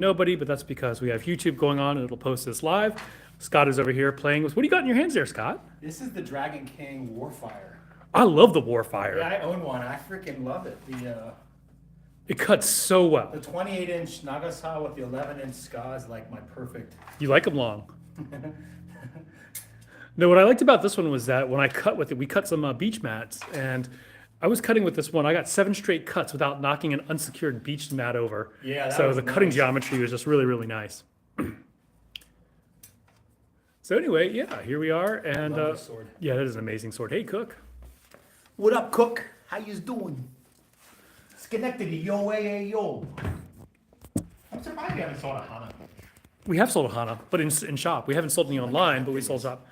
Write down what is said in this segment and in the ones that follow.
Nobody, but that's because we have YouTube going on and it'll post this live. Scott is over here playing with, what do you got in your hands there, Scott? This is the Dragon King Warfire. I love the Warfire. Yeah, I own one. I freaking love it. It cuts so well. The 28-inch Nagasa with the 11-inch ska is like my perfect. You like them long. No, what I liked about this one was that when I cut with it, we cut some beach mats, and I was cutting with this one. I got 7 straight cuts without knocking an unsecured beach mat over. Yeah, that so was the cutting nice. geometry was just really, really nice. So anyway, yeah, here we are, and Love this sword. yeah, that is an amazing sword. Hey, Cook. What up, Cook? How yous doing? Schenectady, yo, hey, yo. I'm surprised you haven't sold a Hana. We have sold a Hana, but in shop. We haven't sold any online, but we sold shop.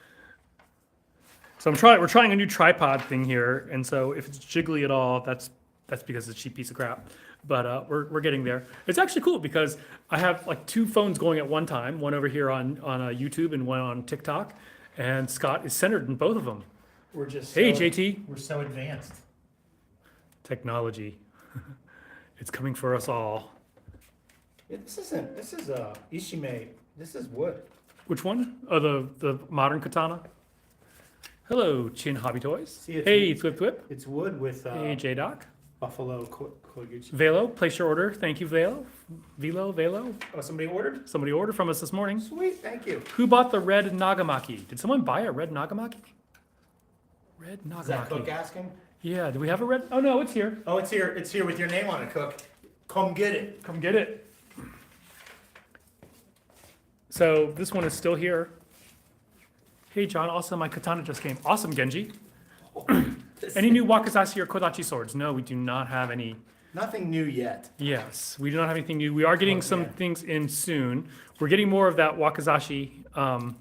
So we're trying a new tripod thing here, and so if it's jiggly at all, that's because it's a cheap piece of crap. But we're getting there. It's actually cool because I have like 2 phones going at one time, one over here on YouTube and one on TikTok, and Scott is centered in both of them. We're just Hey, so, JT. We're so advanced. Technology. It's coming for us all. Yeah, this is Ishime. This is wood. Which one? Oh, the modern katana? Hello, Chin Hobby Toys. See, it's Hey, wood. Thwip Thwip. It's wood with Hey, J-Doc. buffalo koiguchi. Velo, place your order. Thank you, Velo. Velo. Oh, somebody ordered? Somebody ordered from us this morning. Sweet, thank you. Who bought the red Nagamaki? Did someone buy a red Nagamaki? Red Is that Cook Nagamaki. asking? Yeah, do we have a red? Oh, no, it's here. Oh, it's here. It's here with your name on it, Cook. Come get it. Come get it. So this one is still here. Hey, John, also my katana just came. Awesome, Genji. Any new Wakizashi or Kodachi swords? No, we do not have any. Nothing new yet. Yes, we do not have anything new. We are getting some things in soon. We're getting more of that Wakizashi, Nagamaki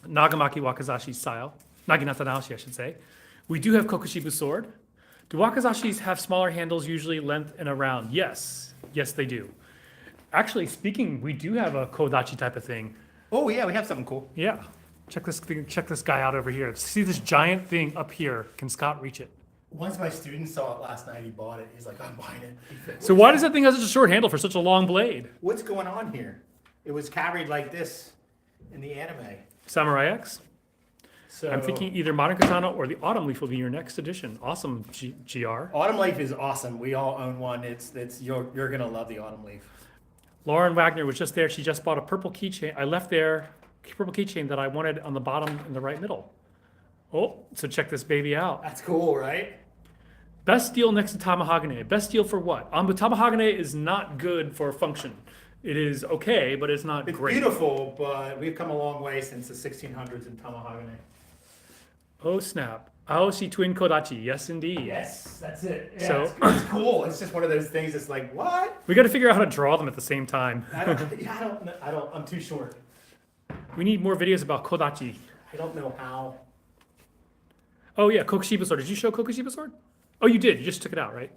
Wakizashi style. Naginata Naoshi, I should say. We do have Kokushibu sword. Do Wakizashis have smaller handles, usually length and around? Yes. Yes, they do. Actually, speaking, we do have a Kodachi type of thing. Oh yeah, we have something cool. Yeah. Check this thing, check this guy out over here. See this giant thing up here? Can Scott reach it? Once my student saw it last night, he bought it. He's like, I'm buying it. So why does that thing have such a short handle for such a long blade? What's going on here? It was carried like this in the anime. Samurai X? So I'm thinking either Modern Katana or the Autumn Leaf will be your next edition. Awesome, GR. Autumn Leaf is awesome. We all own one. It's you're gonna love the Autumn Leaf. Lauren Wagner was just there. She just bought a purple keychain. I left there purple keychain that I wanted on the bottom in the right middle. Oh, so check this baby out. That's cool, right? Best deal next to Tamahagane. Best deal for what? But Tamahagane is not good for function. It is okay, but it's not It's great. beautiful, but we've come a long way since the 1600s in Tamahagane. Oh snap. Aoshi Twin Kodachi. Yes, indeed. Yes, that's it. Yeah, So- it's cool. It's just one of those things. It's like what? We got to figure out how to draw them at the same time. I don't. I'm too short. We need more videos about Kodachi. I don't know how. Oh yeah, Kokushiba sword. Did you show Kokushiba sword? Oh, you did. You just took it out, right?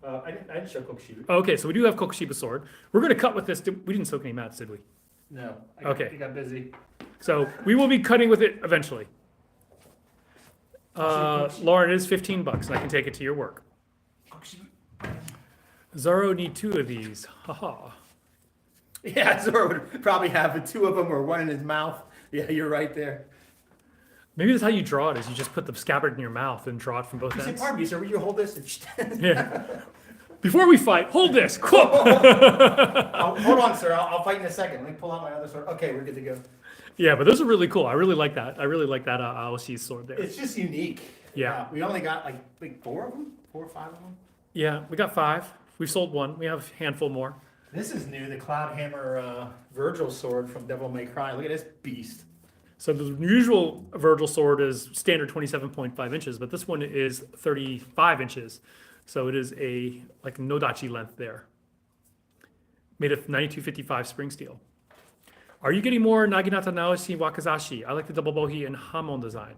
I didn't show Kokushiba. Oh, okay, so we do have Kokushiba sword. We're going to cut with this. We didn't soak any mats, did we? No. Okay. I got busy. So we will be cutting with it eventually. Lauren, it is $15, and I can take it to your work. Zoro need 2 of these. Haha. Yeah, Zoro would probably have the 2 of them or one in his mouth. Yeah, you're right there. Maybe that's how you draw it. Is you just put the scabbard in your mouth and draw it from both You say, ends. pardon me, sir, will you hold this? Yeah. Before we fight, hold this. Hold on, sir. I'll fight in a second. Let me pull out my other sword. Okay, we're good to go. Yeah, but those are really cool. I really like that. I really like that Aoshi sword there. It's just unique. Yeah. We only got like 4 of them, 4 or 5 of them. Yeah, we got 5. We've sold 1. We have a handful more. This is new, the Cloud Hammer Virgil sword from Devil May Cry. Look at this beast. So the usual Virgil sword is standard 27.5 inches, but this one is 35 inches. So it is a like Nodachi length there. Made of 9255 spring steel. Are you getting more Naginata Naoshi Wakizashi? I like the double bohi and Hamon design.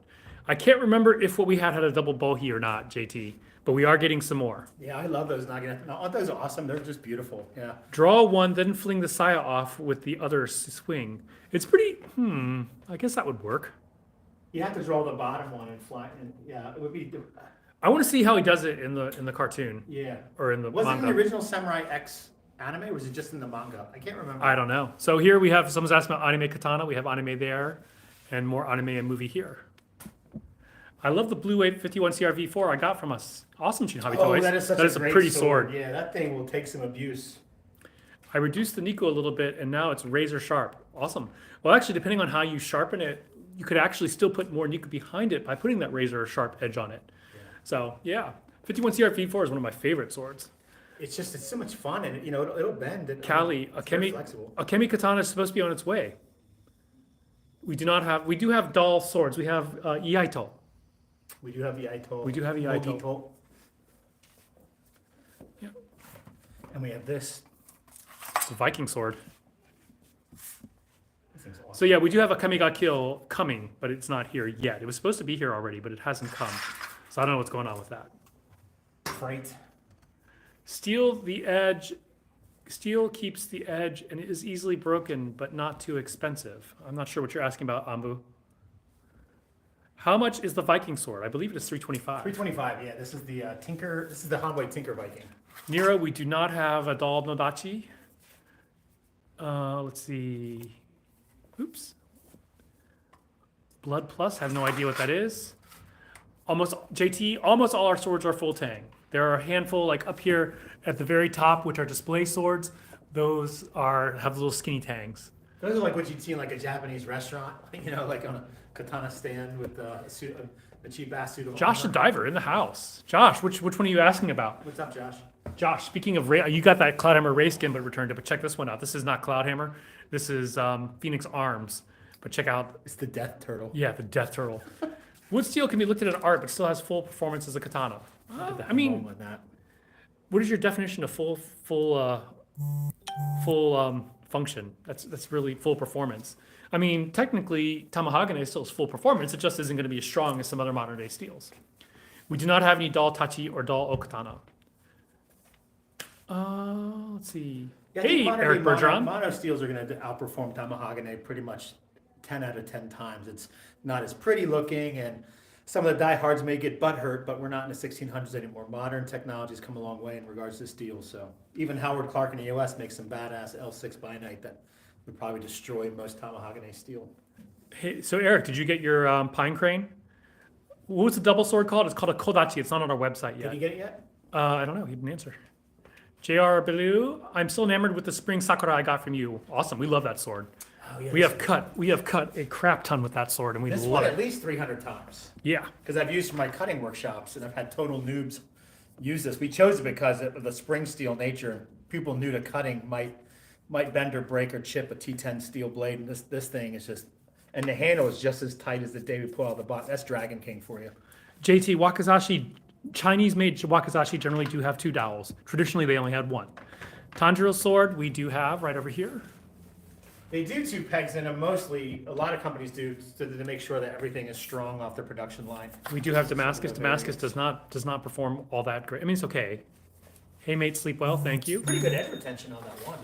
I can't remember if what we had a double bohi or not, JT, but we are getting some more. Yeah, I love those Naginata. No, aren't those awesome? They're just beautiful. Yeah. Draw one, then fling the saya off with the other swing. It's pretty, I guess that would work. You have to draw the bottom one and fly. And yeah, it would be. I want to see how he does it in the cartoon Yeah. or in the Wasn't manga. the original Samurai X anime, or was it just in the manga? I can't remember. I don't know. So here we have, someone's asking about anime katana. We have anime there and more anime and movie here. I love the Blue 851 CRV4 I got from us. Awesome, Shin Hobby Oh, Toys. that is such a great pretty sword. Yeah, that thing will take some abuse. I reduced the Nico a little bit and now it's razor sharp. Awesome. Well, actually, depending on how you sharpen it, you could actually still put more Nico behind it by putting that razor sharp edge on it. Yeah. So yeah, 51 CRV4 is one of my favorite swords. It's so much fun, and you know it'll bend. Kali, it's very flexible. Akemi Katana is supposed to be on its way. We do have dull swords. We have Iaito. We do have the Iaito. We do have the Iaito. Mogito. Yeah. And we have this. It's a Viking sword. This thing's awesome. So yeah, we do have a Kamiga Kill coming, but it's not here yet. It was supposed to be here already, but it hasn't come. So I don't know what's going on with that. Freight. Steel keeps the edge and is easily broken, but not too expensive. I'm not sure what you're asking about, Ambu. How much is the Viking sword? I believe it is 325. 325. Yeah, this is the Tinker. This is the Hanwei Tinker Viking. Nero, we do not have a doll Nodachi. Let's see. Oops. Blood Plus, have no idea what that is. Almost all our swords are full tang. There are a handful, like up here at the very top, which are display swords. Those have little skinny tangs. Those are like what you'd see in like a Japanese restaurant, you know, like on a katana stand with a cheap ass suit of Josh the armor. Diver in the house. Josh, which one are you asking about? What's up, Josh? Josh, speaking of you got that Cloudhammer Ray skin, but returned it. But check this one out. This is not Cloudhammer. This is Phoenix Arms. But check out, It's the Death Turtle. yeah, the Death Turtle. Wood steel can be looked at in art, but still has full performance as a katana. I mean, with that. what is your definition of full function? That's really full performance. I mean, technically, Tamahagane still has full performance. It just isn't going to be as strong as some other modern day steels. We do not have any doll Tachi or doll Okatana. Let's see. Yeah, I think Hey, modern Eric day Bergeron. Mono steels are going to outperform Tamahagane pretty much 10 out of 10 times. It's not as pretty looking, and some of the diehards may get butthurt, but we're not in the 1600s anymore. Modern technology's come a long way in regards to steel. So even Howard Clark in the US makes some badass L6 binite that would probably destroy most Tamahagane steel. Hey, so Eric, did you get your pine crane? What's the double sword called? It's called a Kodachi. It's not on our website Did yet. you get it yet? I don't know. He didn't answer. JR Bellew, I'm still enamored with the spring sakura I got from you. Awesome. We love that sword. Oh, yeah, We have cut a crap ton with that sword, and we this love one it. at least 300 times. Yeah. Because I've used for my cutting workshops, and I've had total noobs use this. We chose it because of the spring steel nature. People new to cutting might bend or break or chip a T10 steel blade, and this thing is just, and the handle is just as tight as the day we pull out of the box. That's Dragon King for you. JT Wakizashi, Chinese-made Wakizashi generally do have two dowels. Traditionally, they only had one. Tanjiro sword, we do have right over here. They do two pegs in them mostly. A lot of companies do to make sure that everything is strong off their production line. We do have Damascus. Damascus does not perform all that great. I mean, it's okay. Hey, mate, sleep well. Thank you. Pretty good head retention on that one.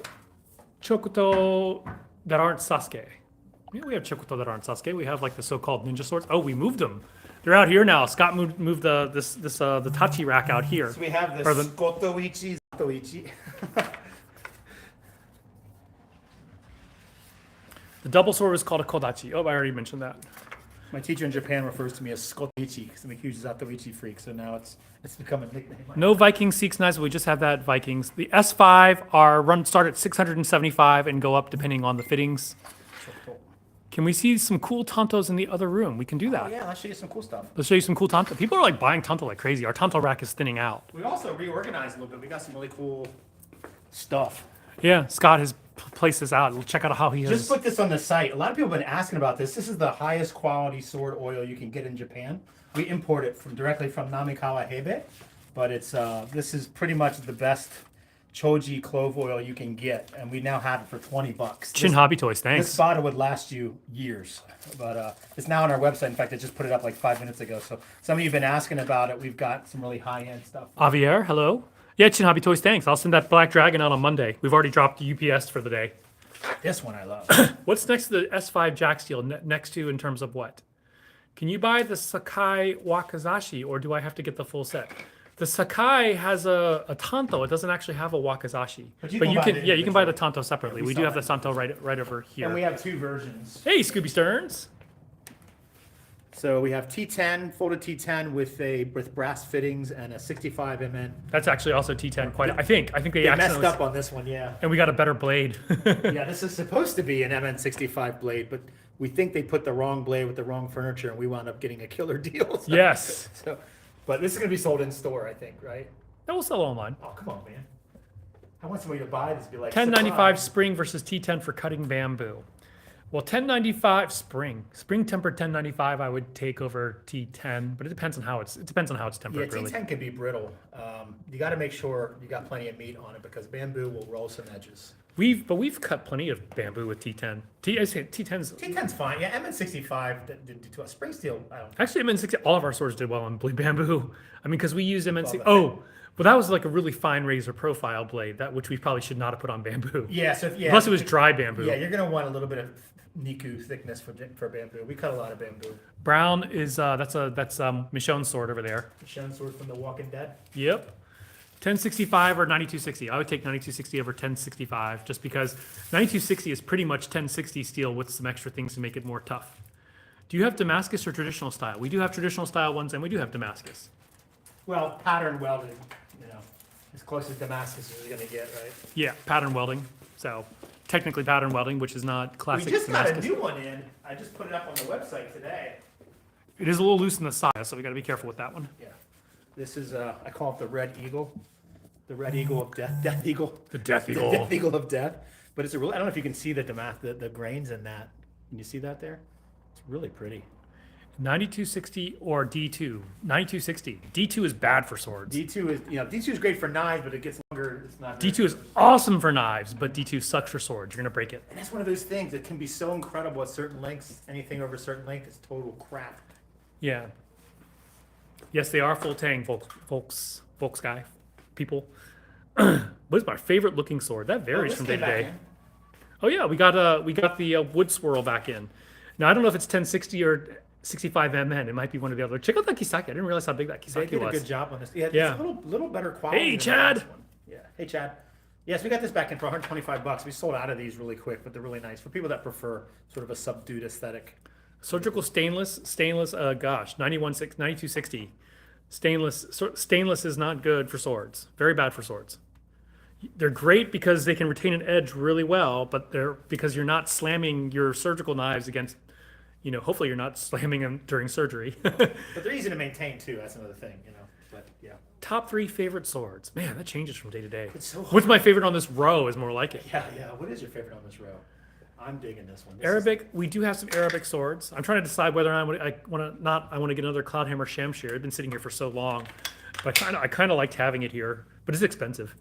Chokuto that aren't Sasuke. Yeah, we have Chokuto that aren't Sasuke. We have like the so-called ninja swords. Oh, we moved them. They're out here now. Scott moved the Tachi rack out here. So we have Or this the- Kotoichi, Zatoichi. The double sword is called a Kodachi. Oh, I already mentioned that. My teacher in Japan refers to me as Skotoichi because I'm a huge Zatoichi freak. So now it's become a nickname. No Viking Seeks knives. We just have that Vikings. The S5 start at 675 and go up depending on the fittings. Can we see some cool Tantos in the other room? We can do Oh that. yeah, I'll show you some cool stuff. Let's show you some cool Tanto. People are like buying Tanto like crazy. Our Tanto rack is thinning out. We also reorganized a little bit. We got some really cool stuff. Yeah, Scott has placed this out. We'll check out how he Just has. put this on the site. A lot of people have been asking about this. This is the highest quality sword oil you can get in Japan. We import it directly from Namikawa Hebe, but this is pretty much the best choji clove oil you can get, and we now have it for $20. Chin Hobby Toys, This thanks. bottle would last you years, but it's now on our website. In fact, I just put it up like 5 minutes ago. So some of you have been asking about it. We've got some really high-end stuff. Javier, hello. Yeah, Chin Hobby Toys, thanks. I'll send that Black Dragon out on Monday. We've already dropped the UPS for the day. This one I love. What's next to the S5 Jack Steel? Next to in terms of what? Can you buy the Sakai Wakazashi, or do I have to get the full set? The Sakai has a Tanto. It doesn't actually have a Wakizashi. But you can buy it yeah, you can buy the individually. Tanto separately. Yeah, we we do sell have the that Santo right over here. And we have two versions. Hey, Scooby Stearns. So we have T10, folded T10 with brass fittings and a 65 MN. That's actually also T10. I think they They messed accidentally up on this one, yeah. and we got a better blade. Yeah, this is supposed to be an MN65 blade, but we think they put the wrong blade with the wrong furniture, and we wound up getting a killer deal. So- Yes. So, but this is going to be sold in store, I think, right? That will sell online. Oh, come on, man. I want somebody to buy this. Be like 1095 surprise. spring versus T10 for cutting bamboo. Well, 1095 spring tempered 1095 I would take over T10, but it depends on how it's Yeah, tempered really. T10 can be brittle. You got to make sure you got plenty of meat on it because bamboo will roll some edges. We've cut plenty of bamboo with T10. I say T10's T10's fine. Yeah, MN65 didn't do too well. Spring steel, I don't. actually MN60. All of our swords did well on blade bamboo. I mean, because we use MN60. Well, Well, that was like a really fine razor profile blade which we probably should not have put on bamboo. Yeah, so yeah. Unless it was dry bamboo. Yeah, you're gonna want a little bit of Niku thickness for bamboo. We cut a lot of bamboo. Brown is that's Michonne's sword over there. Shown sword from The Walking Dead. Yep. 1065 or 9260. I would take 9260 over 1065 just because 9260 is pretty much 1060 steel with some extra things to make it more tough. Do you have Damascus or traditional style? We do have traditional style ones and we do have Damascus. Well, pattern welded, as close as Damascus is gonna get, right? Yeah, pattern welding. So technically pattern welding, which is not We classic just got a Damascus. new one in. I just put it up on the website today. It is a little loose in the side, so we got to be careful with that one. Yeah. This is I call it the Red Eagle. The Red Eagle of Death. Death Eagle. The Death The Eagle. Death Eagle of Death. But it's a real. I don't know if you can see the grains in that. Can you see that there? It's really pretty. 9260 or D2. 9260. D2 is bad for swords. D2 is D2 is great for knives, but it gets longer. It's not. D2 is awesome for knives, but D2 sucks for swords. You're gonna break it. And that's one of those things that can be so incredible at certain lengths. Anything over a certain length is total crap. Yeah. Yes, they are full tang, folks guy, people. What's my favorite looking sword? That varies from day to day. Oh yeah, we got the wood swirl back in. Now I don't know if it's 1060 or 65 MN. It might be one or the other. Check out that Kisaki. I didn't realize how big that They Kisaki did a was. good job on this. Yeah, Yeah. it's a little better quality. Hey, than the Chad. last one. Yeah. Hey, Chad. Yes, we got this back in for $125. We sold out of these really quick, but they're really nice for people that prefer sort of a subdued aesthetic. Surgical stainless, gosh, 9260. Stainless is not good for swords. Very bad for swords. They're great because they can retain an edge really well, but they're because you're not slamming your surgical knives against, hopefully you're not slamming them during surgery. But they're easy to maintain too. That's another thing, But yeah. Top 3 favorite swords. Man, that changes from day to day. It's so hard. What's my favorite on this row is more like it. Yeah. What is your favorite on this row? I'm digging this one. Arabic, we do have some Arabic swords. I'm trying to decide whether I want to get another Cloudhammer Shamshir. It's been sitting here for so long, but I kind of liked having it here, but it's expensive.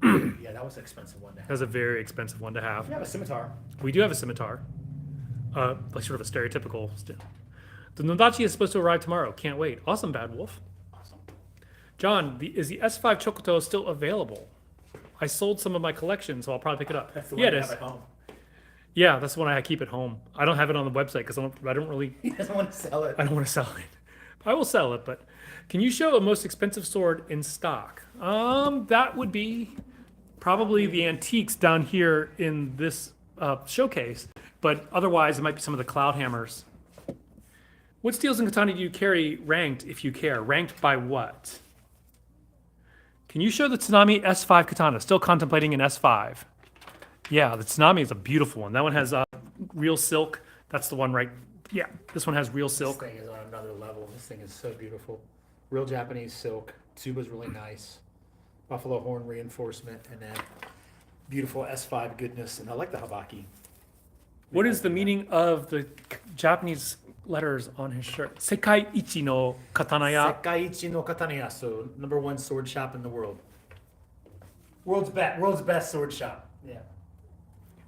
Yeah, that was an expensive one to have. That's a very expensive one to have. You have a scimitar. We do have a scimitar, like sort of a stereotypical. The Nodachi is supposed to arrive tomorrow. Can't wait. Awesome, Bad Wolf. Awesome. John, is the S5 Chokoto still available? I sold some of my collection, so I'll probably pick it up. That's the Yeah, one it you is. have at home. Yeah, that's the one I keep at home. I don't have it on the website because I don't really. He doesn't want to sell it. I don't want to sell it. I will sell it, but can you show a most expensive sword in stock? That would be probably the antiques down here in this showcase, but otherwise it might be some of the cloud hammers. What steels and katana do you carry ranked if you care? Ranked by what? Can you show the Tsunami S5 katana? Still contemplating an S5. Yeah, the Tsunami is a beautiful one. That one has real silk. That's the one, right? Yeah, this one has real silk. This thing is on another level. This thing is so beautiful. Real Japanese silk. Tsuba's really nice. Buffalo horn reinforcement, and then beautiful S5 goodness. And I like the habaki. What is the meaning of the Japanese letters on his shirt? Sekai ichi no katanaya. Sekaiichi no Katanaya, so #1 sword shop in the world. World's best sword shop. Yeah.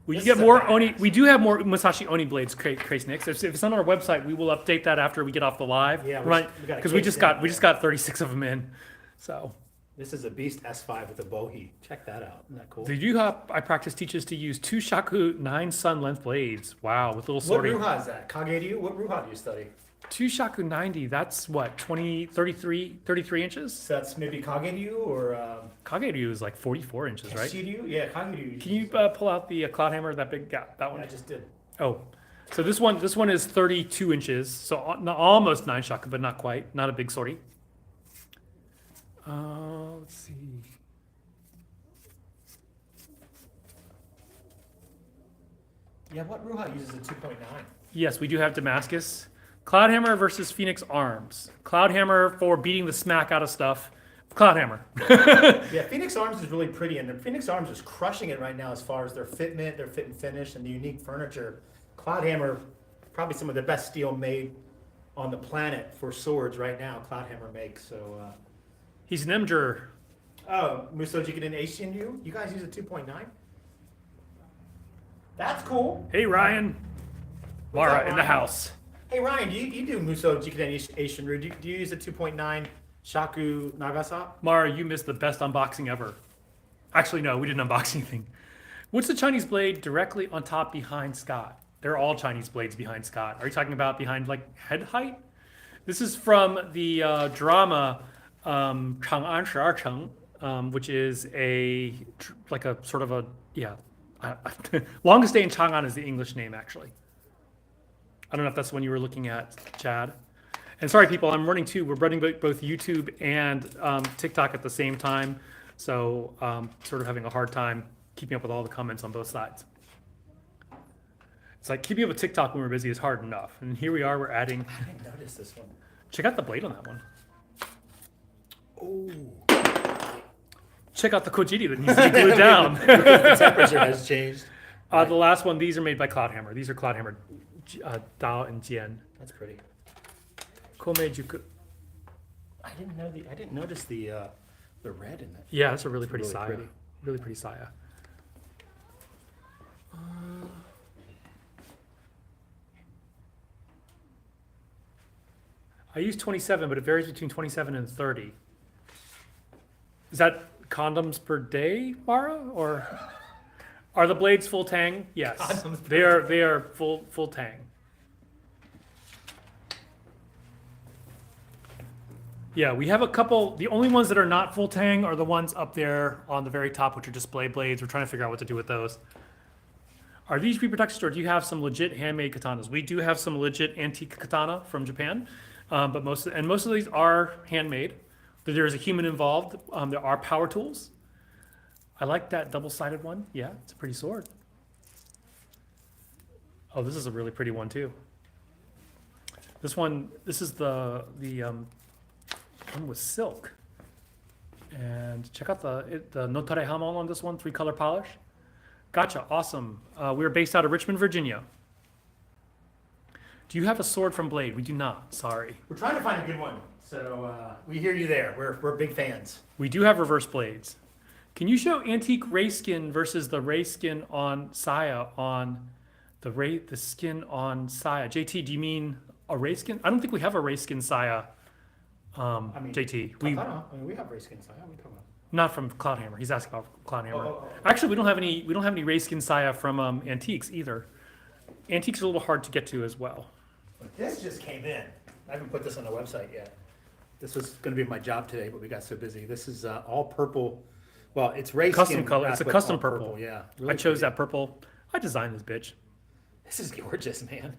We This get is a more badass. Oni. We do have more Musashi Oni blades, Crazy Nicks. If it's on our website, we will update that after we get off the live. Yeah, right? we got a Because we case just in, got we yeah. just got 36 of them in. So This is a beast S5 with a bohi. Check that out. Isn't that cool? the Yuha I practice teaches to use 2 shaku 9 sun length blades. Wow, with little What sorting. ruha is that? Kage-ryu? What ruha do you study? Two Shaku 90, that's what, 33 inches? So that's maybe Kageryu or Kageryu is like 44 inches, right? Shiryu? Yeah, Kageryu. Can you pull out the cloud hammer, that big gap, that one? I just did. Oh, so this one is 32 inches, so almost 9 shaku, but not quite, not a big sortie. Let's see. Yeah, what Ruha uses a 2.9? Yes, we do have Damascus. Cloudhammer versus Phoenix Arms. Cloudhammer for beating the smack out of stuff. Cloudhammer. Yeah, Phoenix Arms is really pretty, and Phoenix Arms is crushing it right now as far as their fitment, their fit and finish, and the unique furniture. Cloudhammer, probably some of the best steel made on the planet for swords right now. Cloudhammer makes so. He's an Imgur. Oh, Musoji Giden Asian you guys use a 2.9? That's cool. Hey Ryan. What's up, Mara in the Ryan? house. Hey Ryan, you do Muso Jikiden Asian Ryu. Do you use a 2.9 Shaku Nagasa? Mara, you missed the best unboxing ever. Actually, no, we didn't unbox anything. What's the Chinese blade directly on top behind Scott? They're all Chinese blades behind Scott. Are you talking about behind like head height? This is from the drama Chang'an 12 Cheng, which is like a sort of a, yeah. Longest Day in Chang'an is the English name, actually. I don't know if that's the one you were looking at, Chad. And sorry, people, I'm running two. We're running both YouTube and TikTok at the same time. So sort of having a hard time keeping up with all the comments on both sides. It's like keeping up with TikTok when we're busy is hard enough. And here we are, we're adding. I didn't notice this one. Check out the blade on that one. Oh. Check out the kojiri that needs to be glued down. The temperature has changed. The last one, these are made by Cloudhammer. These are Cloudhammer Dao and Jian. That's pretty. Komejuku. I didn't notice the red in that. Yeah, that's a really pretty really saya. pretty. Really pretty saya. I use 27, but it varies between 27 and 30. Is that condoms per day, Mara? Or are the blades full tang? Yes. Condoms per They are full tang. Yeah, we have a couple. The only ones that are not full tang are the ones up there on the very top, which are display blades. We're trying to figure out what to do with those. Are these reproductions, or do you have some legit handmade katanas? We do have some legit antique katana from Japan, but most of these are handmade. There is a human involved. There are power tools. I like that double-sided one. Yeah, it's a pretty sword. Oh, this is a really pretty one too. This is the one with silk. And check out the Notare Hamon on this one, 3-color polish. Gotcha, awesome. We're based out of Richmond, Virginia. Do you have a sword from Blade? We do not, sorry. We're trying to find a good one, so we hear you there. We're big fans. We do have reverse blades. Can you show antique ray skin versus the ray skin on saya on the skin on saya? JT, do you mean a ray skin? I don't think we have a ray skin saya. JT, we have ray skin saya. We talking about? Not from Cloudhammer. He's asking about Cloudhammer. Oh. Actually, we don't have any ray skin saya from antiques either. Antiques are a little hard to get to as well. This just came in. I haven't put this on the website yet. This was going to be my job today, but we got so busy. This is all purple. Well, it's ray Custom skin color. It's a but custom all purple. Yeah, I chose that purple. I designed this bitch. This is gorgeous, man.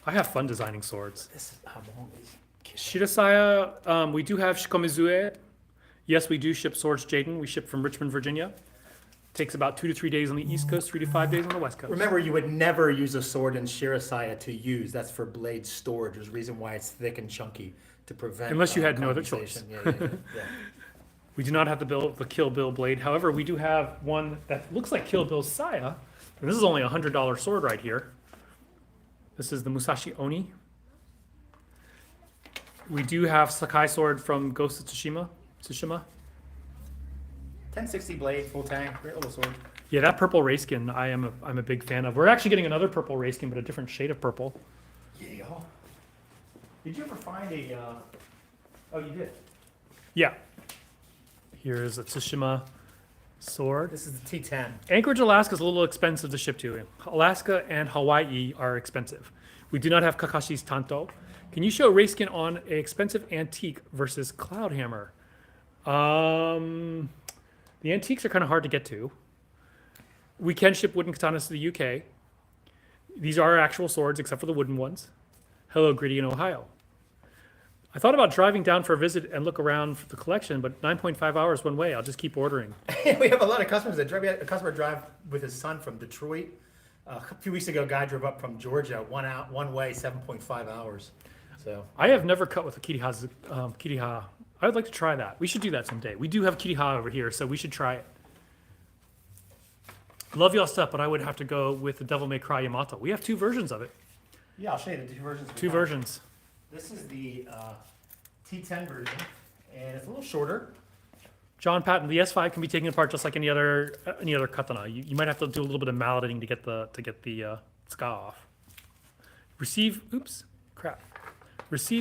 I have fun designing swords. This is how long is Shirasaya, we do have Shikomizue. Yes, we do ship swords, Jaden. We ship from Richmond, Virginia. Takes about 2 to 3 days on the East Coast, 3 to 5 days on the West Coast. Remember, you would never use a sword in Shirasaya to use. That's for blade storage. There's a reason why it's thick and chunky to prevent. Unless you had no other choice. condensation. Yeah. We do not have the Kill Bill blade. However, we do have one that looks like Kill Bill's saya. And this is only a $100 sword right here. This is the Musashi Oni. We do have Sakai sword from Ghost of Tsushima. 1060 blade, full tank, great little sword. Yeah, that purple ray skin I'm a big fan of. We're actually getting another purple ray skin, but a different shade of purple. Yeah. Did you ever find a? Oh, you did. Yeah. Here's a Tsushima sword. This is the T10. Anchorage, Alaska is a little expensive to ship to. Alaska and Hawaii are expensive. We do not have Kakashi's Tanto. Can you show Rayskin on an expensive antique versus Cloud Hammer? The antiques are kind of hard to get to. We can ship wooden katanas to the UK. These are actual swords, except for the wooden ones. Hello, Gritty in Ohio. I thought about driving down for a visit and look around for the collection, but 9.5 hours one way. I'll just keep ordering. We have a lot of customers that drive. We had a customer drive with his son from Detroit. A few weeks ago, a guy drove up from Georgia, one way, 7.5 hours. So I have never cut with a Kiriha. I would like to try that. We should do that someday. We do have Kiriha over here, so we should try it. Love y'all stuff, but I would have to go with the Devil May Cry Yamato. We have two versions of it. yeah, I'll show you the two versions. Two versions. This is the T10 version, and it's a little shorter. John Patton, the S5 can be taken apart just like any other katana. You might have to do a little bit of malleting to get the ska off. Receive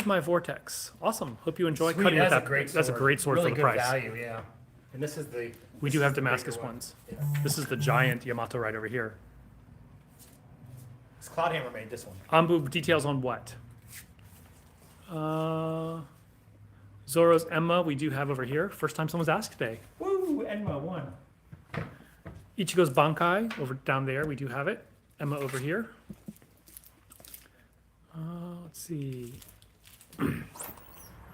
my vortex. Awesome. Hope you enjoy cutting with that. That's a great sword really for the good price. value, yeah. And this is the. We this do is have the bigger Damascus one. ones. Yeah. This is the giant Yamato right over here. It's Cloud Hammer made this one. Ambu details on what? Zoro's Emma, we do have over here. First time someone's asked today. Woo! Enma one. Ichigo's Bankai over down there. We do have it. Emma over here. Let's see.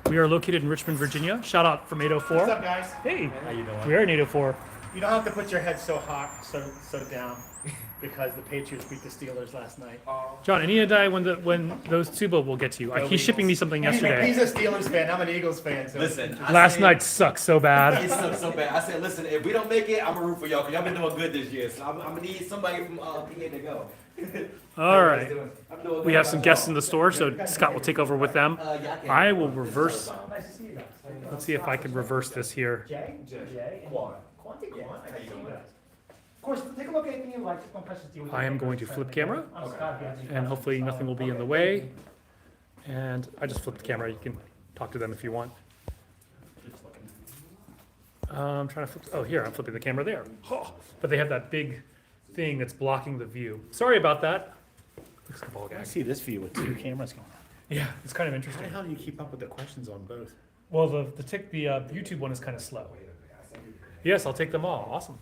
We are located in Richmond, Virginia. Shout out from 804. What's up, guys? Hey, How you doing? we are in 804. You don't have to put your head so hot, so down, because the Patriots beat the Steelers last night. John, any day when those Tsubo will get to you. He's shipping me something yesterday. He's a Steelers fan. I'm an Eagles fan. So. Listen, Last night sucked so bad. It sucked so bad. I said, listen, if we don't make it, I'm gonna root for y'all because y'all been doing good this year. So I'm gonna need somebody from PA to go. All right. We have some guests in the store, so Scott will take over with them. I will reverse. Nice to see you guys. Let's see if I can reverse this here. Jay, and Quanti. Of course, take a look at anything you like. Just don't press the deal. I am going to flip camera, I'm Scott. and hopefully nothing will be in the way. And I just flipped the camera. You can talk to them if you want. I'm trying to flip. Oh, here, I'm flipping the camera there. Oh, but they have that big thing that's blocking the view. Sorry about that. Looks like a ball I gag. see this view with two cameras going on. Yeah, it's kind of How interesting. the hell do you keep up with the questions on both? Well, the YouTube one is kind of slow. Yes, I'll take them all. Awesome.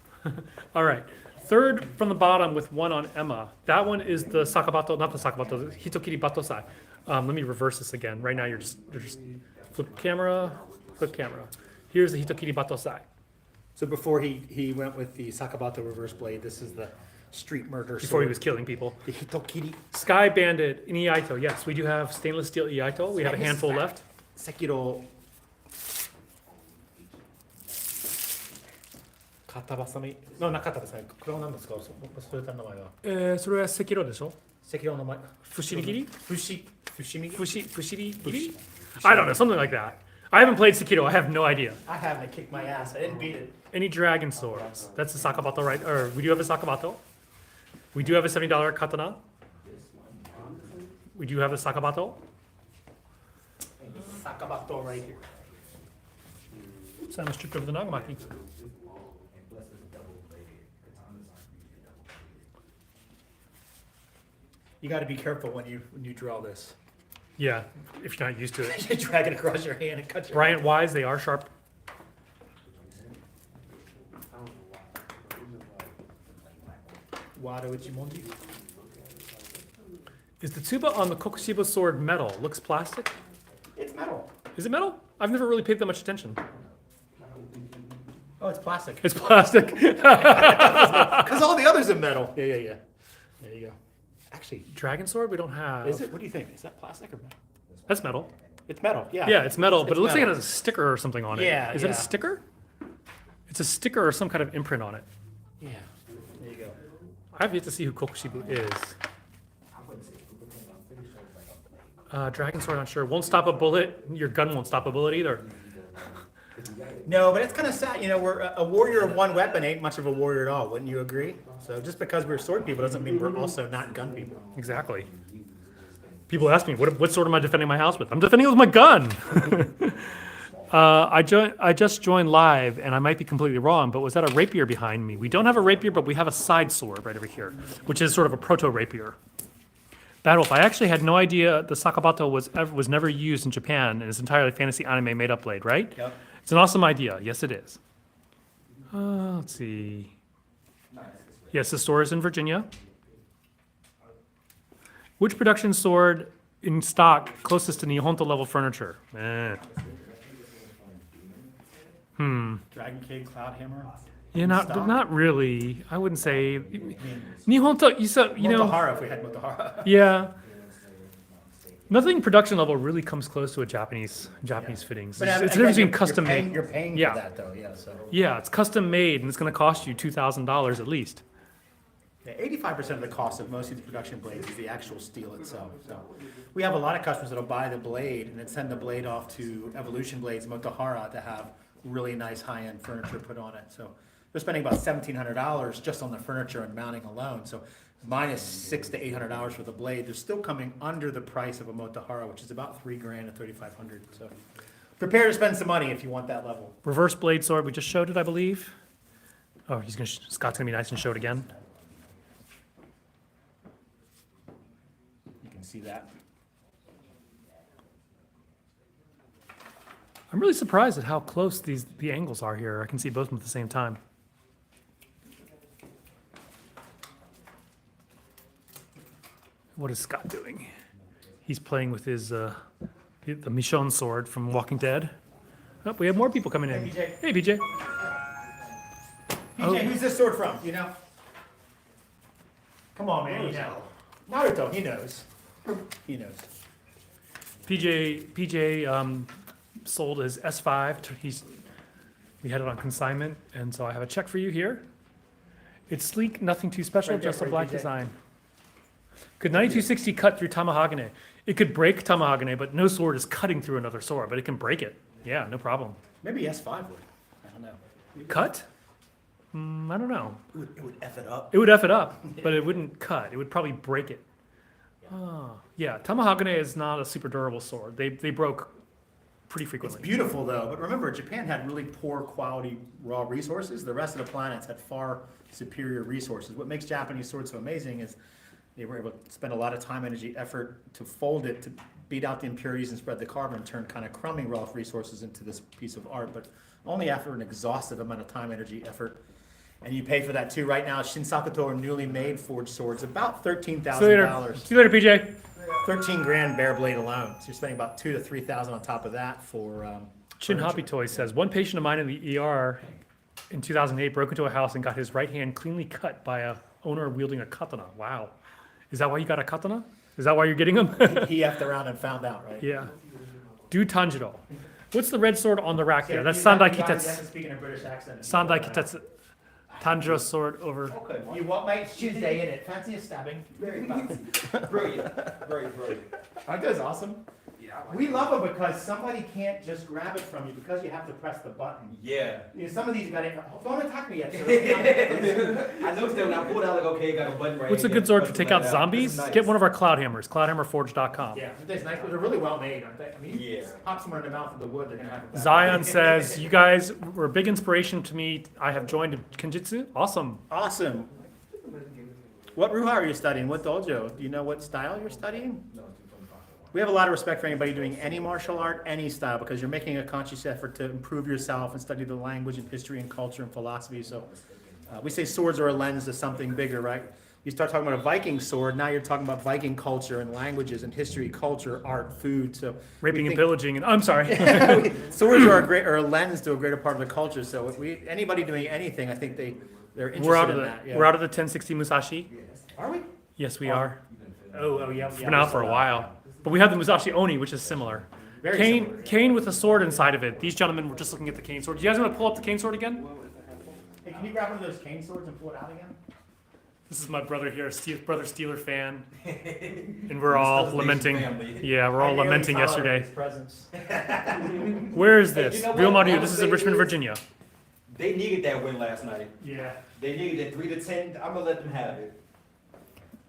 All right. Third from the bottom with one on Emma. That one is the Sakabato, not the Sakabato, the Hitokiri Batosai. Let me reverse this again. Right now you're just flip camera. Here's the Hitokiri Batosai. So before he went with the Sakabato reverse blade, this is the street murder Before he sword. was killing people. The Hitokiri Sky Bandit in Iaito. Yes, we do have stainless steel Iaito. We have a handful left. Sekiro Katabasami. No, not Katabasami. これは何ですか？それの名前は。それは赤色でしょ？赤色の名前。伏切り？伏見。伏切り? I don't know, something like that. I haven't played Sekiro. I have no idea. I haven't. I kicked my ass. I didn't beat it. Any dragon swords? That's the Sakabato, right? Or we do have a Sakabato. We do have a $70 katana. We do have a Sakabato. Sakabato right here. Oops, I almost tripped over the Nagamaki. You got to be careful when you draw this. Yeah, if you're not used to it. You drag it across your hand and cut your. Bryant Wise, they are sharp. Wado Ichimonji. Is the tuba on the Kokushiba sword metal? Looks plastic. It's metal. Is it metal? I've never really paid that much attention. Oh, it's plastic. It's plastic. Because all the others are metal. Yeah. There you go. Actually, Dragon sword we don't have. is it? What do you think? Is that plastic or metal? That's metal. It's metal. Yeah. Yeah, it's metal, but It's it looks like it metal. has a sticker or something on it. Yeah, Is it a yeah. sticker? It's a sticker or some kind of imprint on it. Yeah. There you go. I have yet to see who Kokushiba is. Dragon sword, not sure. Won't stop a bullet. Your gun won't stop a bullet either. No, but it's kind of sad. You know, we're a warrior of one weapon ain't much of a warrior at all. Wouldn't you agree? So just because we're sword people doesn't mean we're also not gun people. Exactly. People ask me, what sword am I defending my house with? I'm defending it with my gun. I just joined live, and I might be completely wrong, but was that a rapier behind me? We don't have a rapier, but we have a side sword right over here, which is sort of a proto-rapier. Bad Wolf. I actually had no idea the Sakabato was never used in Japan, and it's entirely fantasy anime made-up blade, right? Yep. It's an awesome idea. Yes, it is. Let's see. Yes, the store is in Virginia. Which production sword in stock closest to Nihonto level furniture? Dragon Cade, Cloud Hammer. Yeah, Stock? not really. I wouldn't say Nihonto. You know, Motahara, if we had Motahara. yeah. Nothing production level really comes close to a Japanese fittings. But It's the again, difference between you're custom paying- made. You're paying Yeah. for that though, yeah, so. Yeah, it's custom made and it's going to cost you $2,000 at least. Yeah, 85% of the cost of most of these production blades is the actual steel itself. So we have a lot of customers that'll buy the blade and then send the blade off to Evolution Blades, Motahara, to have really nice high-end furniture put on it. So they're spending about $1,700 just on the furniture and mounting alone. So minus $600 to $800 for the blade. They're still coming under the price of a Motahara, which is about $3,000 to $3,500. So prepare to spend some money if you want that level. Reverse blade sword. We just showed it, I believe. Oh, Scott's gonna be nice and show it again. You can see that. I'm really surprised at how close the angles are here. I can see both of them at the same time. What is Scott doing? He's playing with his the Michonne sword from Walking Dead. Oh, we have more people coming in. Hey, Hey, BJ. BJ, who's this sword from? You know? Come on, man, you know. Naruto, he knows. He knows. PJ sold his S5. We had it on consignment, and so I have a check for you here. It's sleek, nothing too special, Right there just a for you, black PJ. design. Could 9260 cut through Tamahagane? It could break Tamahagane, but no sword is cutting through another sword, but it can break it. Yeah, no problem. Maybe S5 would. I don't know. Cut? I don't know. It would F it up. It would F it up, but it wouldn't cut. It would probably break it. Oh, yeah, Tamahagane is not a super durable sword. They broke pretty It's frequently. beautiful though, but remember, Japan had really poor quality raw resources. The rest of the planets had far superior resources. What makes Japanese swords so amazing is they were able to spend a lot of time, energy, effort to fold it, to beat out the impurities and spread the carbon, turn kind of crummy raw resources into this piece of art, but only after an exhaustive amount of time, energy, effort. And you pay for that too. Right now, Shinsakuto are newly made forged swords, about $13,000. See you later. See you later, PJ. 13 grand bare blade alone. So you're spending about 2,000 to 3,000 on top of that for Chin furniture. Hoppy Toy says, one patient of mine in the ER in 2008 broke into a house and got his right hand cleanly cut by a owner wielding a katana. Wow. Is that why you got a katana? Is that why you're getting them? He effed around and found out, right? Yeah. Do Tanjiro. What's the red sword on the rack there? That's You Sandai guys- you have to Kitetsu. speak in a British accent. Sandai Kitetsu. Tanjiro sword over. You want my Tuesday in it? Fancy a stabbing? Very fancy. Brilliant. Very brilliant. Aren't those awesome? Yeah, We love them because somebody can't just grab it from you because you have to press the button. Yeah. You know, some of these you gotta, don't attack me yet, sir. I noticed that when I pulled out, like, okay, got a button right What's a here, good sword to button take right out now. zombies? This is nice. Get one of our cloud hammers, cloudhammerforge.com. Yeah, they're nice, but they're really well made, aren't they? I mean, you Yeah. pop somewhere in the mouth of the wood, they're gonna have it back. Zion says, you guys were a big inspiration to me. I have joined Kenjutsu. Awesome. Awesome. What Ruha are you studying? What dojo? Do you know what style you're studying? We have a lot of respect for anybody doing any martial art, any style, because you're making a conscious effort to improve yourself and study the language and history and culture and philosophy. So we say swords are a lens to something bigger, right? You start talking about a Viking sword, now you're talking about Viking culture and languages and history, culture, art, food. So we Raping and think- pillaging. And I'm sorry. Swords are a lens to a greater part of the culture. So anybody doing anything, I think they're interested We're out of in the that. Yeah. we're out of the 1060 Musashi. Are we? Yes, we are. Oh yeah. It's been out for a while. But we have the Musashi Oni, which is similar. Very Cane, similar. cane with a sword inside of it. These gentlemen were just looking at the cane sword. Do you guys want to pull up the cane sword again? Hey, can you grab one of those cane swords and pull it out again? This is my brother here, brother Steeler fan, and we're all Still lamenting. family. Yeah, we're all I nearly lamenting tolerated yesterday. his presence. Where is Hey, this? you know Real what? Mario. All This I'm is in saying Richmond, is- Virginia. They needed that win last night. Yeah. They needed that 3-10. I'm gonna let them have it.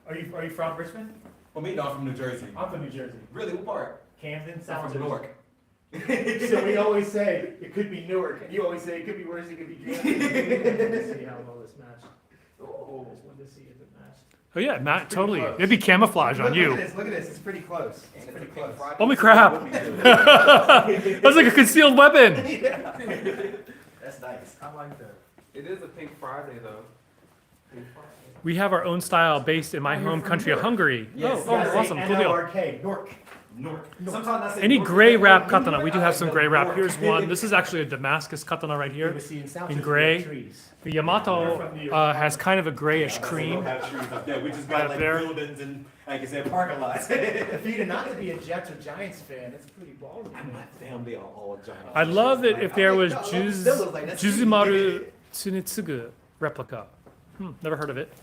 Are you from Richmond? For me, no, I'm from New Jersey. I'm from New Jersey. Really, what part? Camden, I'm South from Jersey. Newark. So we always say it could be Newark, and you always say it could be worse. It could be Camden. Let's see how well this matched. Oh. Just wanted to see if it matched. Oh yeah, Matt, totally. It'd be camouflage on you. Look at this. It's pretty close. It's pretty close. Holy crap! That's like a concealed weapon. That's nice. I like that. It is a Pink Friday though. Pink Friday. We have our own style based in my home country of Hungary. Yes, Oh, awesome, cool deal. N-O-R-K, Nork. Sometimes I say Any North gray Korea. wrap katana? We do have some gray wrap. Here's one. This is actually a Damascus katana right here. In gray. The Yamato has kind of a grayish cream. We just got Right like there. buildings and, like I said, parking lots. For you to not to be a Jets or Giants fan, it's pretty ballsy. My family are all giant. I'd love it if there was Still looks like that's Juzumaru Tsunetsugu replica. Never heard of it.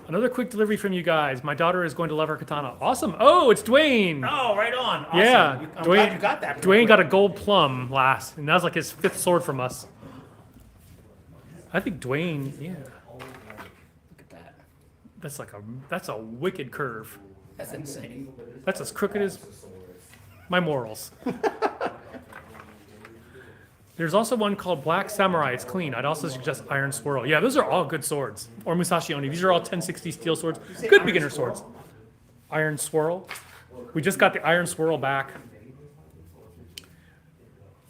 Another quick delivery from you guys. My daughter is going to love her katana. Awesome. Oh, it's Dwayne. Oh, right on. Awesome. Yeah, I'm Dwayne- glad you got that. Dwayne got a gold plum last, and that was like his 5th sword from us. I think Dwayne, yeah, Look at that. that's a wicked curve. That's insane. That's as crooked as my morals. There's also one called Black Samurai. It's clean. I'd also suggest Iron Swirl. Yeah, those are all good swords. Or Musashi Oni. These are all 1060 steel swords. Good beginner swords. Iron Swirl. We just got the Iron Swirl back.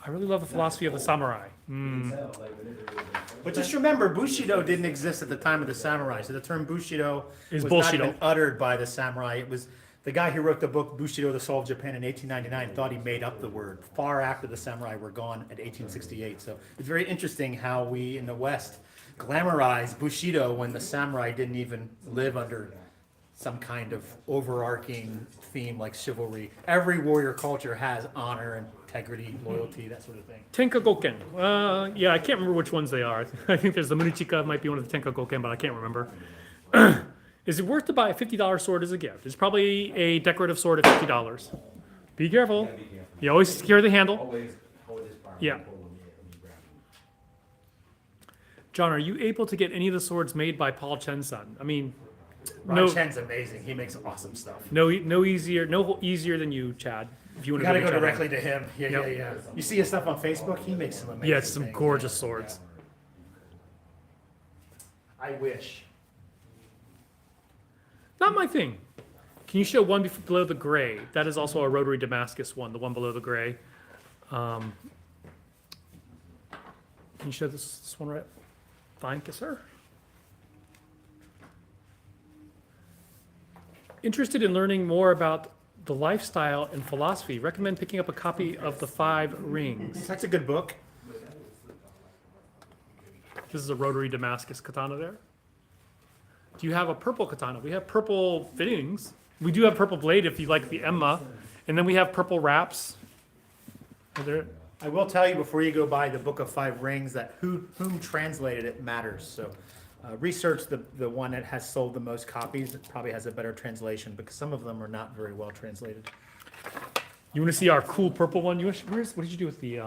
I really love the philosophy of the samurai. But just remember, Bushido didn't exist at the time of the samurai. So the term Bushido Is was Bushido. not even uttered by the samurai. It was the guy who wrote the book Bushido, The Soul of Japan in 1899 thought he made up the word far after the samurai were gone at 1868. So it's very interesting how we in the West glamorize Bushido when the samurai didn't even live under some kind of overarching theme like chivalry. Every warrior culture has honor, integrity, loyalty, that sort of thing. Tenka Goken. Yeah, I can't remember which ones they are. I think there's the Munichika, might be one of the Tenka Goken, but I can't remember. Is it worth to buy a $50 sword as a gift? It's probably a decorative sword at $50. Be careful. You always secure the handle. Yeah. John, are you able to get any of the swords made by Paul Chen-san? I mean, Ron no, Chen's amazing. He makes awesome stuff. no easier than you, Chad. If you You want gotta to go Chad. directly to him. Yeah, Yep. yeah. You see his stuff on Facebook? He makes some amazing Yeah, it's some things. gorgeous swords. I wish. Not my thing. Can you show one below the gray? That is also a rotary Damascus one, the one below the gray. Can you show this one right? Thank you, sir. Interested in learning more about the lifestyle and philosophy? Recommend picking up a copy of The 5 Rings. That's a good book. This is a rotary Damascus katana there. Do you have a purple katana? We have purple fittings. We do have purple blade if you like the Emma. And then we have purple wraps. Are there, I will tell you before you go buy the Book of Five Rings that whom translated it matters. So research the one that has sold the most copies. It probably has a better translation because some of them are not very well translated. you want to see our cool purple one? What did you do with the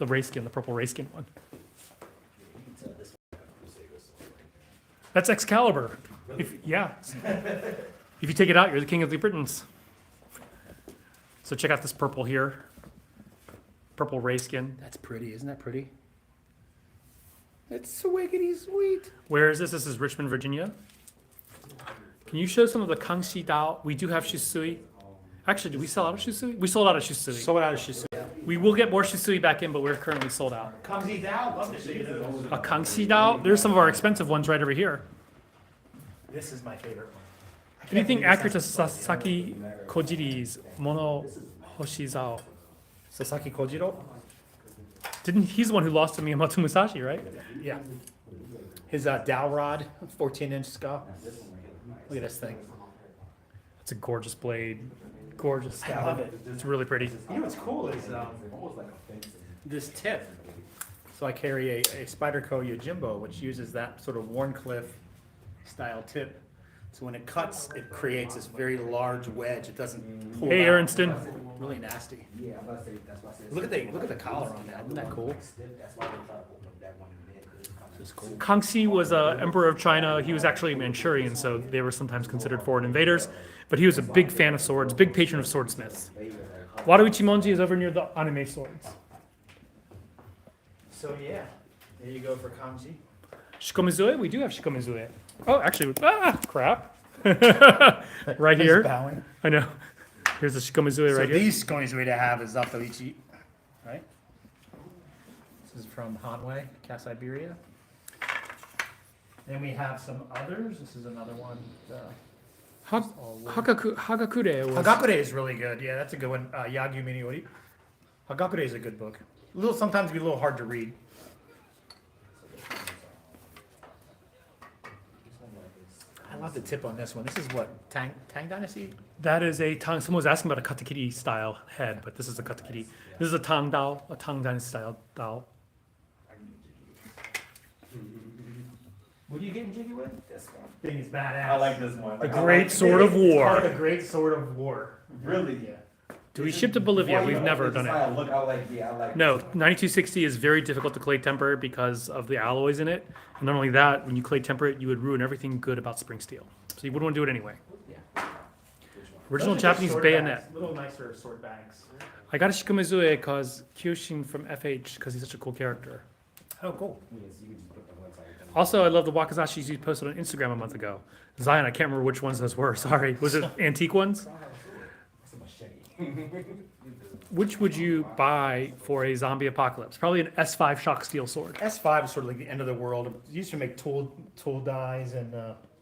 ray skin, the purple ray skin one? That's Excalibur. Yeah. If you take it out, you're the king of the Britons. So check out this purple here. Purple ray skin. That's pretty, isn't that pretty? It's wickedy sweet. Where is this? This is Richmond, Virginia. Can you show some of the Kangxi Dao? We do have Shisui. Actually, do we sell out of Shisui? We sold out of Shisui. Sold out of Shisui. We will get more Shisui back in, but we're currently sold out. Kangxi Dao, love to see those. A Kangxi Dao. There's some of our expensive ones right over here. This is my favorite one. Anything accurate to Sasaki Kojiri's Mono Hoshizao? Sasaki Kojiro? He's the one who lost to Miyamoto Musashi, right? Yeah. His Dao rod, 14-inch scuff. Look at this thing. It's a gorgeous blade. Gorgeous. I love it. It's really pretty. You know what's cool is this tip. So I carry a Spyderco Yojimbo, which uses that sort of Warncliffe style tip. So when it cuts, it creates this very large wedge. It doesn't pull Hey, out. Aronston. Really nasty. Look at the collar on that. Isn't that cool? This is cool. Kangxi was an emperor of China. He was actually a Manchurian, so they were sometimes considered foreign invaders. But he was a big fan of swords, big patron of swordsmiths. Warouichi Monji is over near the anime swords. So yeah, there you go for Kangxi. Shikomizue, we do have Shikomizue. Oh, actually, crap. Right He's here. bowing. I know. Here's the Shikomizue So right here. these Koizumi to have is Zatoichi, right? This is from Hanwei, Kasai Iberia. Then we have some others. This is another one. Hagakure was. Hagakure is really good. Yeah, that's a good one. Yagyu Miniori. Hagakure is a good book. Sometimes be a little hard to read. I love the tip on this one. This is what, Tang Dynasty? That is a Tang. Someone was asking about a katakiri style head, but this is a katakiri. This is a Tang Dao, a Tang Dynasty style Dao. What are you getting jiggy with? This one. Thing is badass. I like this one. The Like, I Great like- Sword of It's called War. the Great Sword of War. Really? Yeah. Do we ship to Bolivia? Before you We've never open done this it. file, Look, I like, yeah, I like. No, this one. 9260 is very difficult to clay temper because of the alloys in it. And not only that, when you clay temper it, you would ruin everything good about spring steel. So you wouldn't want to do it anyway. Original Those are just Japanese sword bayonet. bags, little nicer sword bags. I got a Shikomizue because Kyoshin from FH because he's such a cool character. Oh, cool. Also, I love the Wakazashis you posted on Instagram a month ago. Zion, I can't remember which ones those were. Sorry. Was it antique ones? It's a machete. Which would you buy for a zombie apocalypse? Probably an S5 shock steel sword. S5 is sort of like the end of the world. It used to make tool dies, and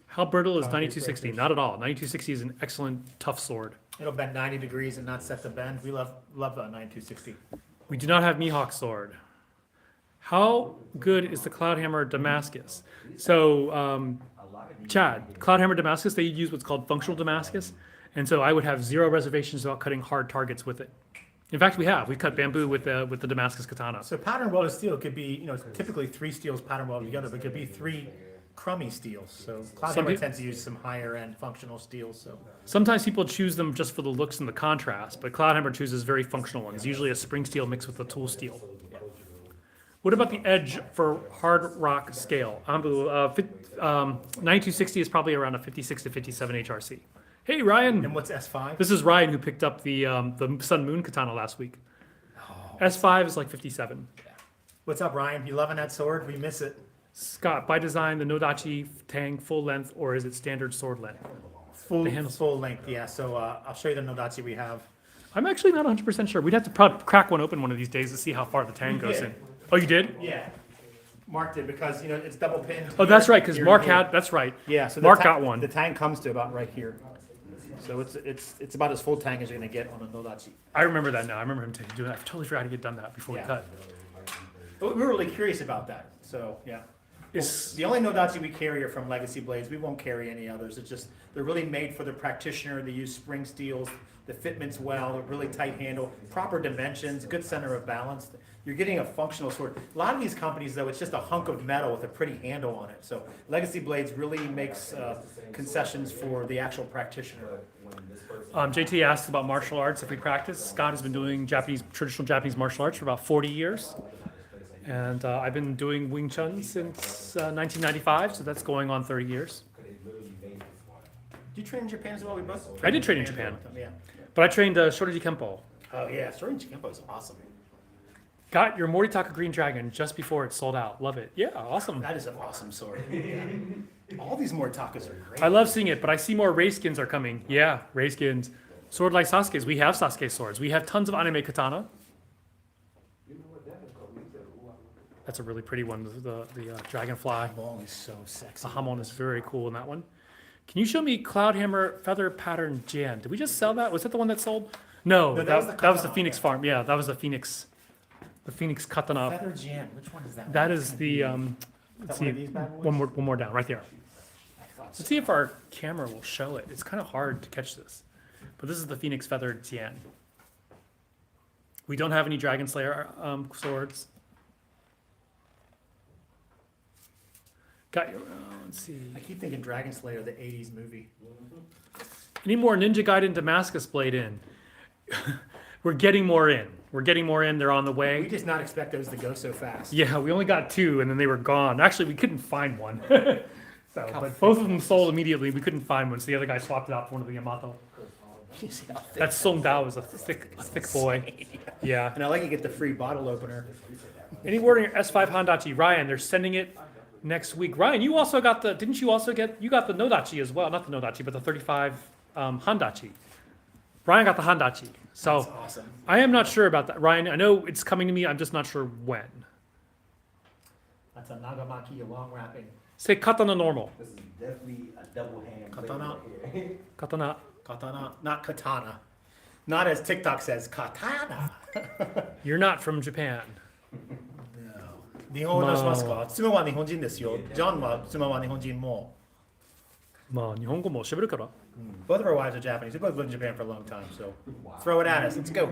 How brittle is Concrete 9260? breakers. Not at all. 9260 is an excellent, tough sword. it'll bend 90 degrees and not set the bend. We love 9260. We do not have Mihawk sword. How good is the Cloudhammer Damascus? So, Chad, Cloudhammer Damascus, they use what's called functional Damascus. And so I would have zero reservations about cutting hard targets with it. In fact, we have. We cut bamboo with the Damascus katana. So pattern welded steel could be, typically 3 steels pattern welded together, but it could be 3 crummy steels. So Some Cloudhammer peop- tends to use some higher end functional steels. So Sometimes people choose them just for the looks and the contrast, but Cloudhammer chooses very functional ones, usually a spring steel mixed with a tool steel. What about the edge for hard rock scale? 9260 is probably around a 56 to 57 HRC. Hey, Ryan. and what's S5? This is Ryan who picked up the Sun Moon katana last week. S5 is like 57. What's up, Ryan? You loving that sword? We miss it. Scott, by design, the Nodachi Tang full length, or is it standard sword length? Full The handles. full length, yeah. So I'll show you the Nodachi we have. I'm actually not 100% sure. We'd have to probably crack one open one of these days to see how far the Tang goes in. Oh, you did? Yeah. Mark did because it's double pinned. Oh, that's here, right, because here, Mark here. had, that's right. Yeah, so Mark got one. The tang comes to about right here. So it's about as full tang as you're gonna get on a Nodachi. I remember that now. I remember him doing that. I totally forgot he had done that before we Yeah. cut. But we were really curious about that. So yeah. Is, The only Nodachi we carry are from Legacy Blades. We won't carry any others. It's just they're really made for the practitioner. They use spring steels. The fitment's well, a really tight handle, proper dimensions, good center of balance. You're getting a functional sword. A lot of these companies, though, it's just a hunk of metal with a pretty handle on it. So Legacy Blades really makes concessions for the actual practitioner. JT asked about martial arts, if we practice. Scott has been doing traditional Japanese martial arts for about 40 years. And I've been doing Wing Chun since 1995, so that's going on 30 years. Did you train in Japan as well? We both. I did train in Japan. Yeah. But I trained Shorinji Kempo. Oh yeah, Shorinji Kempo is awesome. Got your Moritaka Green Dragon just before it sold out. Love it. Yeah, awesome. That is an awesome sword. Yeah. All these Moritakas are great. I love seeing it, but I see more Ray skins are coming. Yeah, Ray skins. Sword like Sasuke's. We have Sasuke swords. We have tons of anime katana. That's a really pretty one, the dragonfly. Long is so sexy. The Hamon is very cool in that one. Can you show me Cloudhammer Feather Pattern Jan? Did we just sell that? Was that the one that sold? No, No, that, that was the that was the Katana, Phoenix yeah. Farm. Yeah, that was the Phoenix Katana. Feather Jan. Which one is that? That one? is the, let's that one see, of these bad boys? one more down, right there. I thought so. Let's see if our camera will show it. It's kind of hard to catch this. But this is the Phoenix Feather Jan. We don't have any Dragon Slayer swords. Got your, let's see. I keep thinking Dragon Slayer, the '80s movie. Any more Ninja Gaiden Damascus blade in? We're getting more in. We're getting more in. They're on the We way. did not expect those to go so fast. Yeah, we only got 2 and then they were gone. Actually, we couldn't find one. But both of them sold immediately. We couldn't find one, so the other guy swapped it out for one of the Yamato. You see how thick- That Song Dao is a thick boy. Yeah. And I like you get the free bottle opener. Any word on your S5 Hondachi? Ryan, they're sending it next week. Ryan, you also got the, didn't you also get, you got the Nodachi as well. Not the Nodachi, but the 35 Handachi. Ryan got the Handachi. So That's awesome. I am not sure about that. Ryan, I know it's coming to me. I'm just not sure when. That's a nagamaki, a long wrapping. Say katana normal. This is definitely a double hand. Katana. right here. Katana. Katana, not katana. Not as TikTok says, katana. You're not from Japan. 日本語しますか妻は日本人ですよ。ジョンは妻は日本人も。まあ、日本語も喋るから。 Both of our wives are Japanese. We both lived in Japan for a long time, so throw it at us. Let's go.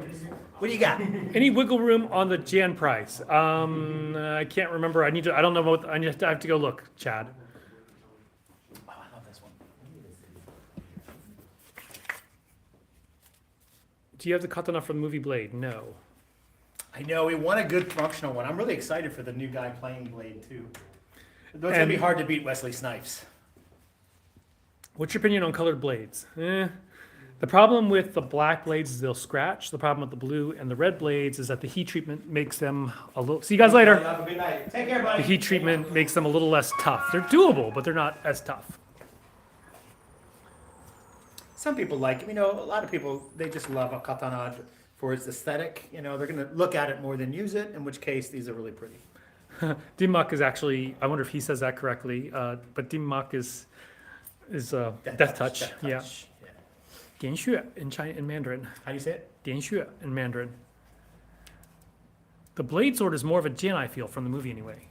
What do you got? Any wiggle room on the Jan price? I can't remember. I don't know what, I have to go look, Chad. Oh, I love this one. Do you have the katana from the movie Blade? No. I know, we want a good functional one. I'm really excited for the new guy playing Blade, too. It's going to be hard to beat Wesley Snipes. What's your opinion on colored blades? The problem with the black blades is they'll scratch. The problem with the blue and the red blades is that the heat treatment makes them a little. See you guys later. Have a good night. Take care, buddy. The heat treatment makes them a little less tough. They're doable, but they're not as tough. Some people like him. You know, a lot of people, they just love a katana for its aesthetic. You know, they're going to look at it more than use it, in which case these are really pretty. Dimmak is actually, I wonder if he says that correctly, but Dimmak is death touch. Yeah. Dian Xue in Mandarin. How do you say it? Dian Xue in Mandarin. The blade sword is more of a Jin, I feel, from the movie anyway.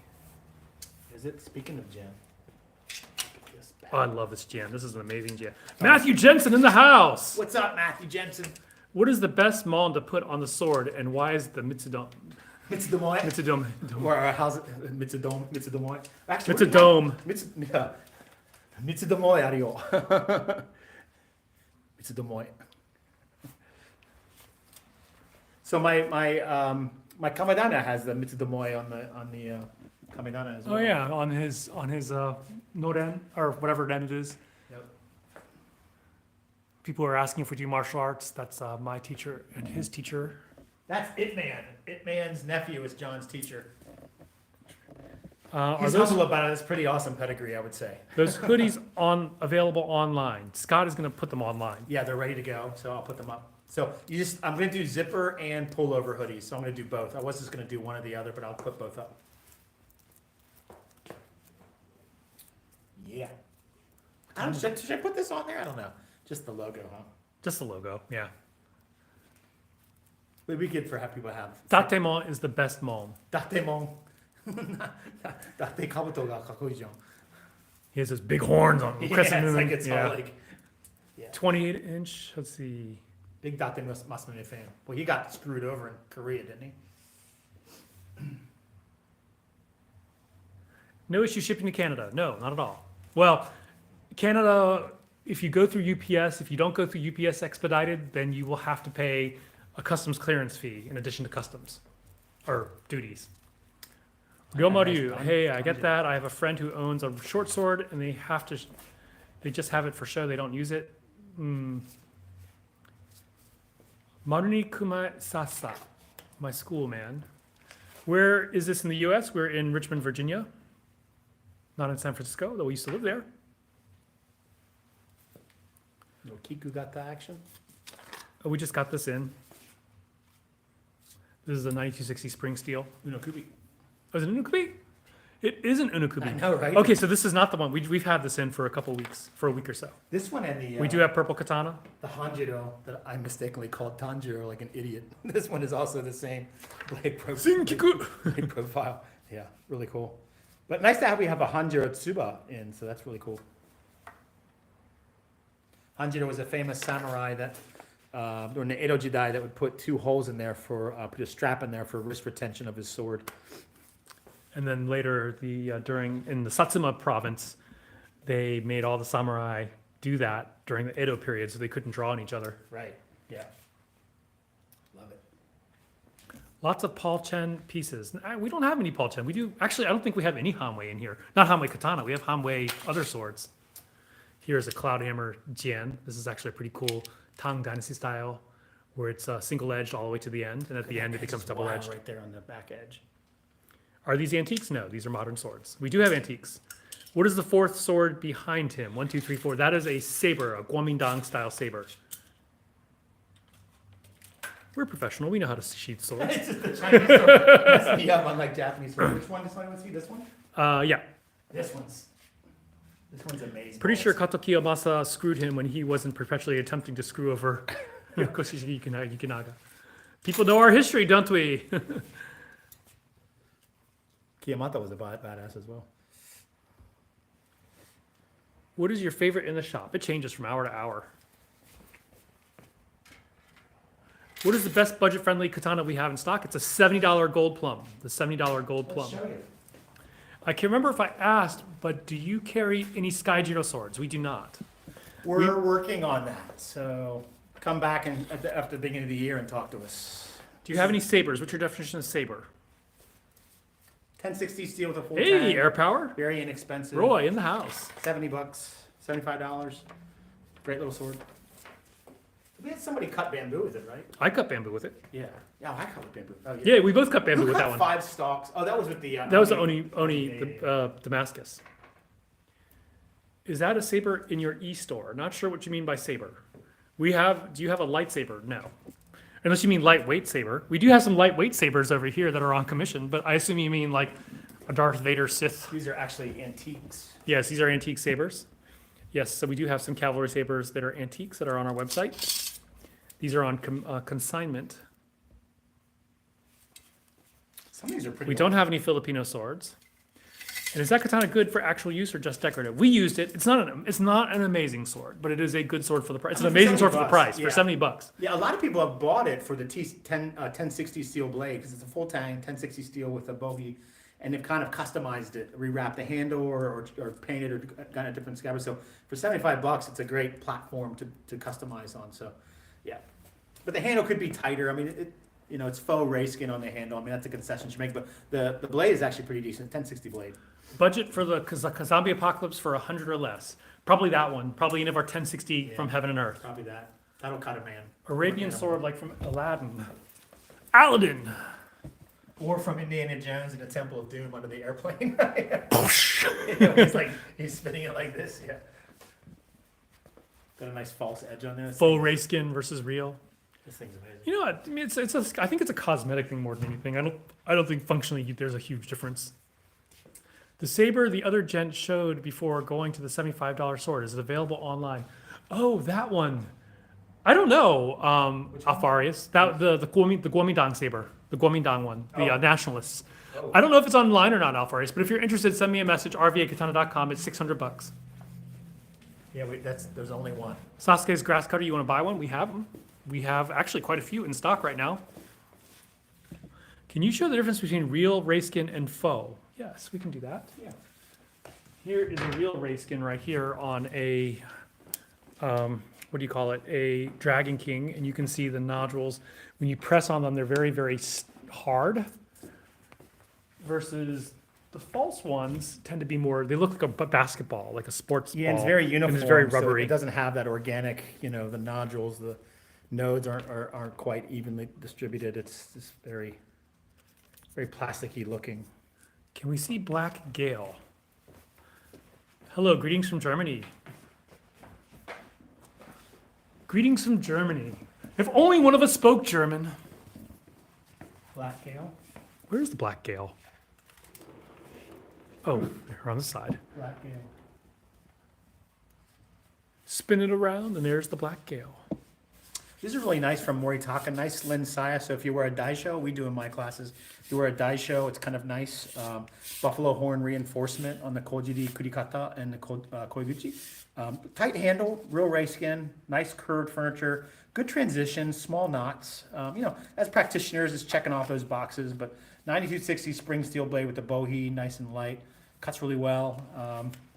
Is it? Speaking of Jen. Oh, I love this Jan. This is an amazing Jan. Matthew Jensen in the house. What's up, Matthew Jensen? What is the best mon to put on the sword, and why is the Mitsudome? Mitsudomoe? Mitsudome. Or how's it? Mitsudomoe? Mitsudomoe? Actually, Mitsudome. Mitsudomoe あるよ。Mitsudomoe. So my Kamedana has the Mitsudomoe on the Kamedana as well. Oh yeah, on his Noren or whatever ren it is. Yep. People are asking if we do martial arts. That's my teacher and his teacher. That's It Man. It Man's nephew is John's teacher. Are He's those humble about it. It's pretty awesome pedigree, I would say. those hoodies available online? Scott is going to put them online. Yeah, they're ready to go, so I'll put them up. So I'm going to do zipper and pullover hoodies, so I'm going to do both. I was just going to do one or the other, but I'll put both up. Yeah. Should I put this on there? I don't know. Just the logo, huh? Just the logo, yeah. Would be good for how people have. Datemon is the best mon. Datemon. Date kabuto ga kakkoi jian. He has those big horns on Yeah, crescent it's moon. like it's all like 28 inch. Let's see. big Date Masamune fan. Well, he got screwed over in Korea, didn't he? No issue shipping to Canada. No, not at all. Well, Canada, if you go through UPS, if you don't go through UPS expedited, then you will have to pay a customs clearance fee in addition to customs or duties. Ryomaryu, hey, I get that. I have a friend who owns a short sword and they just have it for show. They don't use it. Maruni Kumai Sasa, my school man. Where is this in the US? We're in Richmond, Virginia. Not in San Francisco, though we used to live there. No Kiku got the action. Oh, we just got this in. This is a 9260 spring steel. Unokubi. Oh, is it an Unukubi? It is an Unukubi. I know, right? Okay, so this is not the one. We've had this in for a week or so. This one and the We do have purple katana. the Hanjiro that I mistakenly called Tanjiro like an idiot. This one is also the same blade profile. Yeah, really cool. But nice to have we have a Hanjiro Tsuba in, so that's really cool. Hanjiro was a famous samurai that during the Edo Jidai that would put two holes in there for put a strap in there for wrist retention of his sword. And then later, in the Satsuma province, they made all the samurai do that during the Edo period, so they couldn't draw on each other. Right. Yeah. Love it. Lots of Paul Chen pieces. We don't have any Paul Chen. We do actually. I don't think we have any Hanwei in here. Not Hanwei katana. We have Hanwei other swords. Here's a Cloudhammer Jian. This is actually a pretty cool Tang Dynasty style, where it's single edged all the way to the end, and at the end it becomes double edged. Right there on the back edge. Are these antiques? No, these are modern swords. We do have antiques. What is the fourth sword behind him? 1, 2, 3, 4. That is a saber, a Guomindang style saber. We're professional. We know how to sheath swords. It's just the Chinese sword messing me up unlike Japanese sword. Which one does anyone see? This one? Yeah. This one's amazing. Pretty sure Kato Kiyomasa screwed him when he wasn't perpetually attempting to screw over Koshishige Yukinaga. People know our history, don't we? Kiyamata was a badass as well. What is your favorite in the shop? It changes from hour to hour. What is the best budget-friendly katana we have in stock? It's a $70 gold plum. The $70 gold plum. Let's show you. I can't remember if I asked, but do you carry any Skyjiro swords? We do not. We're working on that, so come back after the beginning of the year and talk to us. Do you have any sabers? What's your definition of saber? 1060 steel with a full Hey, tang. air power. Very inexpensive. Roy in the house. $70, $75. Great little sword. We had somebody cut bamboo with it, right? I cut bamboo with it. Yeah. Yeah, I cut with bamboo. Oh, Yeah, we both cut bamboo Who with cut that one. 5 stalks? Oh, that was with the. That was the Oni Yeah. Damascus. Is that a saber in your e-store? Not sure what you mean by saber. Do you have a lightsaber? No. Unless you mean lightweight saber. We do have some lightweight sabers over here that are on commission, but I assume you mean like a Darth Vader Sith. These are actually antiques. Yes, these are antique sabers. Yes, so we do have some cavalry sabers that are antiques that are on our website. These are on consignment. Some of these are pretty. We don't have any Filipino swords. And is that katana good for actual use or just decorative? We used it. It's not an amazing sword, but it is a good sword for the price. It's an amazing sword for the price, for $70. Yeah, a lot of people have bought it for the 1060 steel blade because it's a full tang 1060 steel with a bogey, and they've kind of customized it, rewrapped the handle or painted or got a different scabbard. So for $75, it's a great platform to customize on. So yeah, but the handle could be tighter. I mean, it's faux ray skin on the handle. I mean, that's a concession you make, but the blade is actually pretty decent. 1060 blade. Budget for the Zombie Apocalypse for 100 or less. Probably that one. Probably any of our 1060 Yeah. from Heaven and Earth. Probably that. That'll cut a man. Arabian sword like from Aladdin. Aladdin. Or from Indiana Jones in the Temple of Doom under the airplane. he's spinning it like this. Yeah. Got a nice false edge on there. Faux ray skin versus real. This thing's amazing. You know what? I mean, I think it's a cosmetic thing more than anything. I don't think functionally there's a huge difference. The saber the other gent showed before going to the $75 sword, is it available online? Oh, that one. I don't know. Alfarius. The Guomindang saber. The Guomindang one. The nationalists. Oh. I don't know if it's online or not, Alfarius, but if you're interested, send me a message, rvakatana.com. It's $600. Yeah, there's only one. Sasuke's grass cutter, you want to buy one? We have them. We have actually quite a few in stock right now. Can you show the difference between real ray skin and faux? Yes, we can do that. Yeah. Here is a real ray skin right here on a, what do you call it? A Dragon King, and you can see the nodules. When you press on them, they're very, very hard. Versus the false ones tend to be more, they look like a basketball, like a sports Yeah, ball. and it's very uniform. And it's very so rubbery. it doesn't have that organic, the nodules, the nodes aren't quite evenly distributed. It's just very, very plasticky looking. Can we see Black Gale? Hello, greetings from Germany. Greetings from Germany. If only one of us spoke German. Black Gale. Where's the Black Gale? Oh, they're on the side. Black Gale. Spin it around, and there's the Black Gale. These are really nice from Moritaka, nice lens saya. So if you wear a daisho, we do in my classes. If you wear a daisho, it's kind of nice. Buffalo horn reinforcement on the kojiri kurikata and the koiguchi. Tight handle, real ray skin, nice curved furniture, good transitions, small knots. As practitioners, it's checking off those boxes. But 9260 spring steel blade with the bohea, nice and light, cuts really well.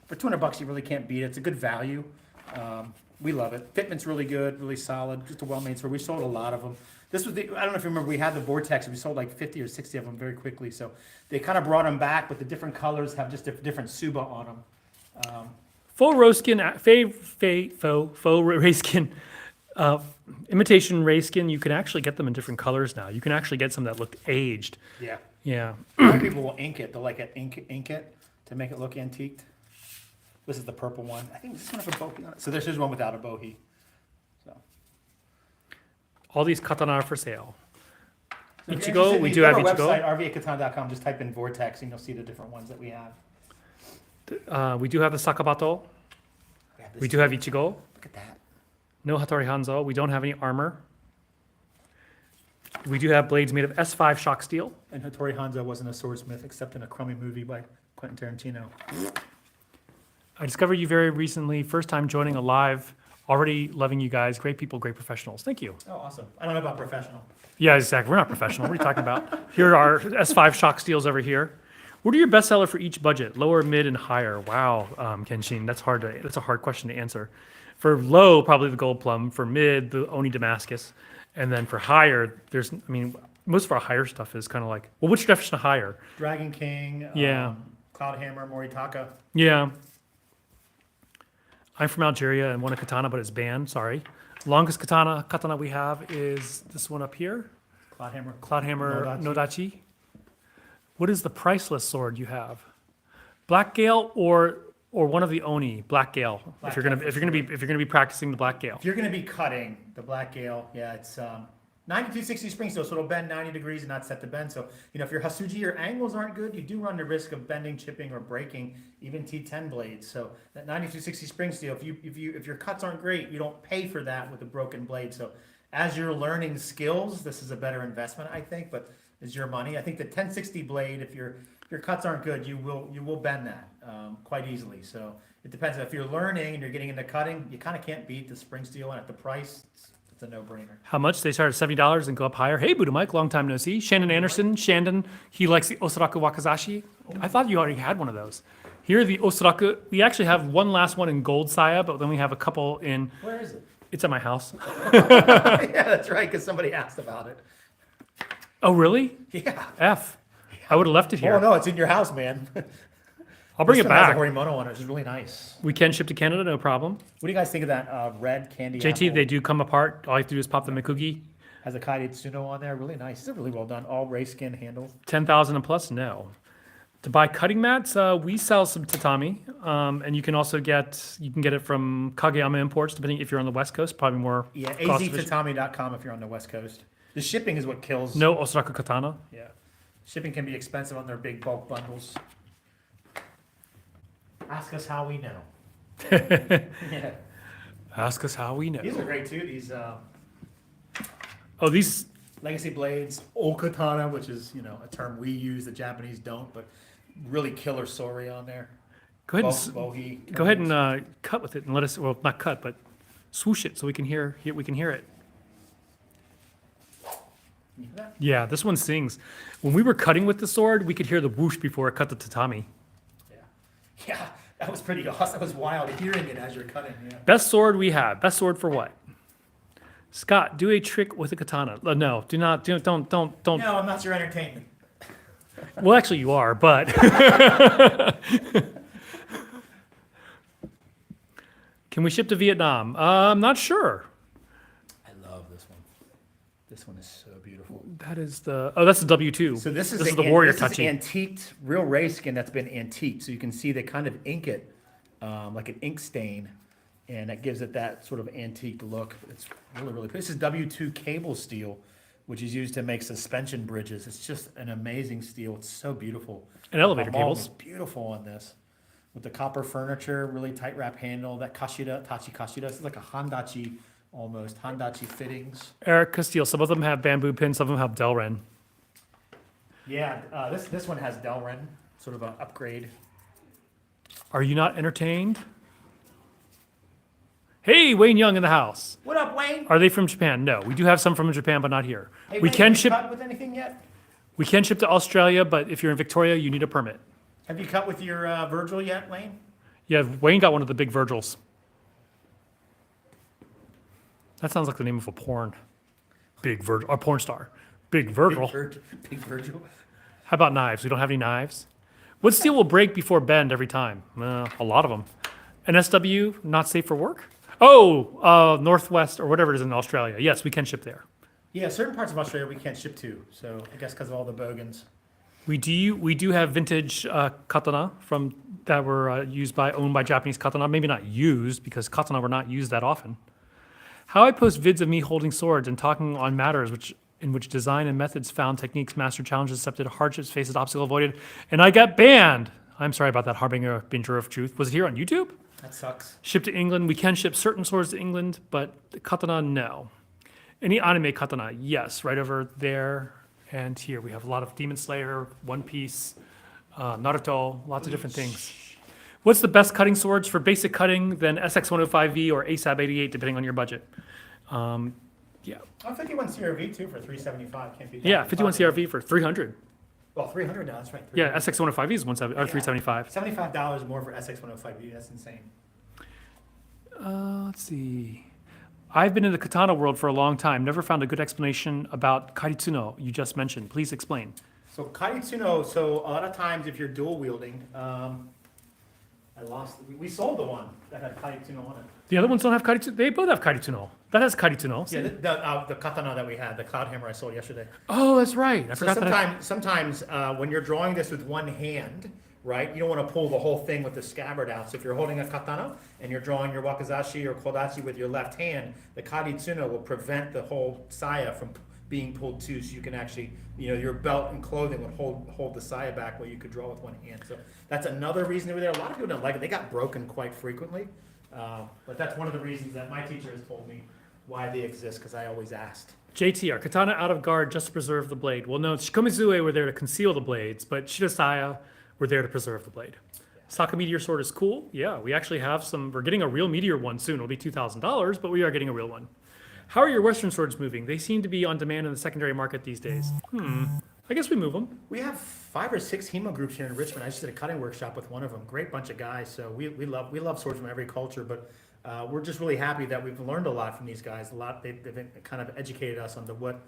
For $200, you really can't beat it. It's a good value. We love it. Fitment's really good, really solid, just a well-made sword. We sold a lot of them. This was I don't know if you remember, we had the Vortex, we sold like 50 or 60 of them very quickly. So they kind of brought them back, but the different colors have just different suba on them. Faux roskin, faux ray skin, imitation ray skin. You can actually get them in different colors now. You can actually get some that look aged. Yeah. Yeah. A lot of people will ink it. They'll like ink it to make it look antiqued. This is the purple one. I think this one has a bohí on it. So this is one without a bohí. So. All these katana are for sale. So if you're Ichigo, interested, we you do go have to our Ichigo. website, RVAKatana.com, just type in Vortex and you'll see the different ones that we have. We do have the Sakabato. We do have Ichigo. Look at that. No Hattori Hanzo. We don't have any armor. We do have blades made of S5 shock steel. And Hattori Hanzo wasn't a swordsmith except in a crummy movie by Quentin Tarantino. I discovered you very recently, first time joining a live. Already loving you guys. Great people, great professionals. Thank you. Oh, awesome. I don't know about professional. Yeah, exactly. We're not professional. What are you talking about? Here are S5 shock steels over here. What are your best seller for each budget? Lower, mid, and higher. Wow, Kenshin, that's a hard question to answer. For low, probably the gold plum. For mid, the Oni Damascus. And then for higher, most of our higher stuff is kind of like, well, which definition of higher? Dragon King. Yeah. Cloud Hammer, Moritaka. Yeah. I'm from Algeria and want a katana, but it's banned. Sorry. Longest katana we have is this one up here. Cloud Hammer. Cloud Hammer Nodachi. Nodachi. What is the priceless sword you have? Black Gale or one of the Oni, Black Gale. Black if you're Gale gonna be practicing the Black Gale. If you're going to be cutting the Black Gale, yeah, it's 9260 spring steel, so it'll bend 90 degrees and not set to bend. So, if your Hasuji or angles aren't good, you do run the risk of bending, chipping, or breaking even T10 blades. So that 9260 spring steel, if your cuts aren't great, you don't pay for that with a broken blade. So as you're learning skills, this is a better investment, I think, but is your money. I think the 1060 blade, if your cuts aren't good, you will bend that quite easily. So it depends. If you're learning and you're getting into cutting, you kind of can't beat the spring steel, and at the price, it's a no-brainer. How much? They start at $70 and go up higher. Hey, Buddha Mike, long time no see. Shannon Anderson. Shandon, he likes the Osaraku Wakazashi. I thought you already had one of those. Here are the Osaraku. We actually have one last one in gold saya, but then we have a couple in. Where is it? It's at my house. Yeah, that's right, because somebody asked about it. Oh, really? Yeah. F. I would have left it Oh, here. no, it's in your house, man. I'll bring This it one has back. a Horimono on it. It's really nice. We can ship to Canada, no problem. What do you guys think of that red candy JT, apple? they do come apart. All you have to do is pop the Mikugi. Has a Kaide Tsuno on there. Really nice. It's really well done. All ray skin handle. 10,000 and plus? No. To buy cutting mats, we sell some tatami, and you can also get it from Kageyama Imports, depending if you're on the West Coast, probably more Yeah, cost efficient. aztatami.com if you're on the West Coast. The shipping is what kills. No Osaka Katana. Yeah. Shipping can be expensive on their big bulk bundles. Ask us how we know. Yeah. Ask us how we know. These are great too. These Oh, these, legacy blades, okatana, which is a term we use, the Japanese don't, but really killer sori on there. go ahead Bohi. go ahead and cut with it and let us, well, not cut, but swoosh it so we can hear it. Can you hear that? Yeah, this one sings. When we were cutting with the sword, we could hear the whoosh before it cut the tatami. Yeah, that was pretty awesome. That was wild hearing it as you're cutting. Yeah. Best sword we have. Best sword for what? Scott, do a trick with a katana. No, do not. Don't. No, I'm not your entertainment. Well, actually, you are, but. Can we ship to Vietnam? I'm not sure. I love this one. This one is so beautiful. That is that's the W2. So this is the warrior this touchy. is antiqued, real ray skin that's been antiqued. So you can see they kind of ink it like an ink stain, and that gives it that sort of antique look. It's really, really. This is W2 cable steel, which is used to make suspension bridges. It's just an amazing steel. It's so beautiful. And elevator The malm cables. is beautiful on this, with the copper furniture, really tight wrap handle. That Tachi Kashida. This is like a Handachi almost. Handachi fittings. Eric Castile. Some of them have bamboo pins. Some of them have Delrin. Yeah, this one has Delrin, sort of an upgrade. Are you not entertained? Hey, Wayne Young in the house. What up, Wayne? Are they from Japan? No, we do have some from Japan, but not here. Hey, we Wayne, can have you ship. cut with anything yet? We can ship to Australia, but if you're in Victoria, you need a permit. Have you cut with your Virgil yet, Wayne? Yeah, Wayne got one of the big Virgils. That sounds like the name of a porn. Big Virgil, or porn star. Big Virgil. Big Virgil. How about knives? We don't have any knives. What steel will break before bend every time? A lot of them. An SW, not safe for work? Oh, Northwest or whatever it is in Australia. Yes, we can ship there. Yeah, certain parts of Australia we can't ship to, so I guess because of all the bogans. We do have vintage katana from that were owned by Japanese katana. Maybe not used because katana were not used that often. How I post vids of me holding swords and talking on matters in which design and methods found, techniques mastered, challenges accepted, hardships faced, obstacles avoided, and I got banned. I'm sorry about that, harbinger of truth. Was it here on YouTube? That sucks. Shipped to England. We can ship certain swords to England, but the katana, no. Any anime katana, yes, right over there and here. We have a lot of Demon Slayer, One Piece, Naruto, lots of different things. What's the best cutting swords for basic cutting than SX105V or ASAB 88, depending on your budget? Yeah. Oh, 51 CRV too for 375. Can't be. Yeah, 51 CRV for 300. Well, 300 now. That's right. Yeah, SX105V is 375. $75 more for SX105V. That's insane. Let's see. I've been in the katana world for a long time. Never found a good explanation about karitsuno you just mentioned. Please explain. So karitsuno. So a lot of times, if you're dual wielding, we sold the one that had karitsuno on it. The other ones don't have karitsuno. They both have karitsuno. That has karitsuno. Yeah, the katana that we had, the cloud hammer I sold yesterday. Oh, that's right. I So forgot that. sometimes when you're drawing this with one hand, right, you don't want to pull the whole thing with the scabbard out. So if you're holding a katana and you're drawing your wakizashi or kodachi with your left hand, the karitsuno will prevent the whole saya from being pulled too. So you can actually, your belt and clothing would hold the saya back where you could draw with one hand. So that's another reason they were there. A lot of people don't like it. They got broken quite frequently. But that's one of the reasons that my teacher has told me why they exist, because I always asked. JT, are katana out of guard just to preserve the blade? Well, no, Shikomizue were there to conceal the blades, but Shirasaya were there to preserve the blade. Saka Meteor Sword is cool. Yeah, we actually have some. We're getting a real Meteor one soon. It'll be $2,000, but we are getting a real one. How are your Western swords moving? They seem to be on demand in the secondary market these days. I guess we move them. We have 5 or 6 HEMA groups here in Richmond. I just did a cutting workshop with one of them. Great bunch of guys. So we love swords from every culture, but we're just really happy that we've learned a lot from these guys. They've kind of educated us on what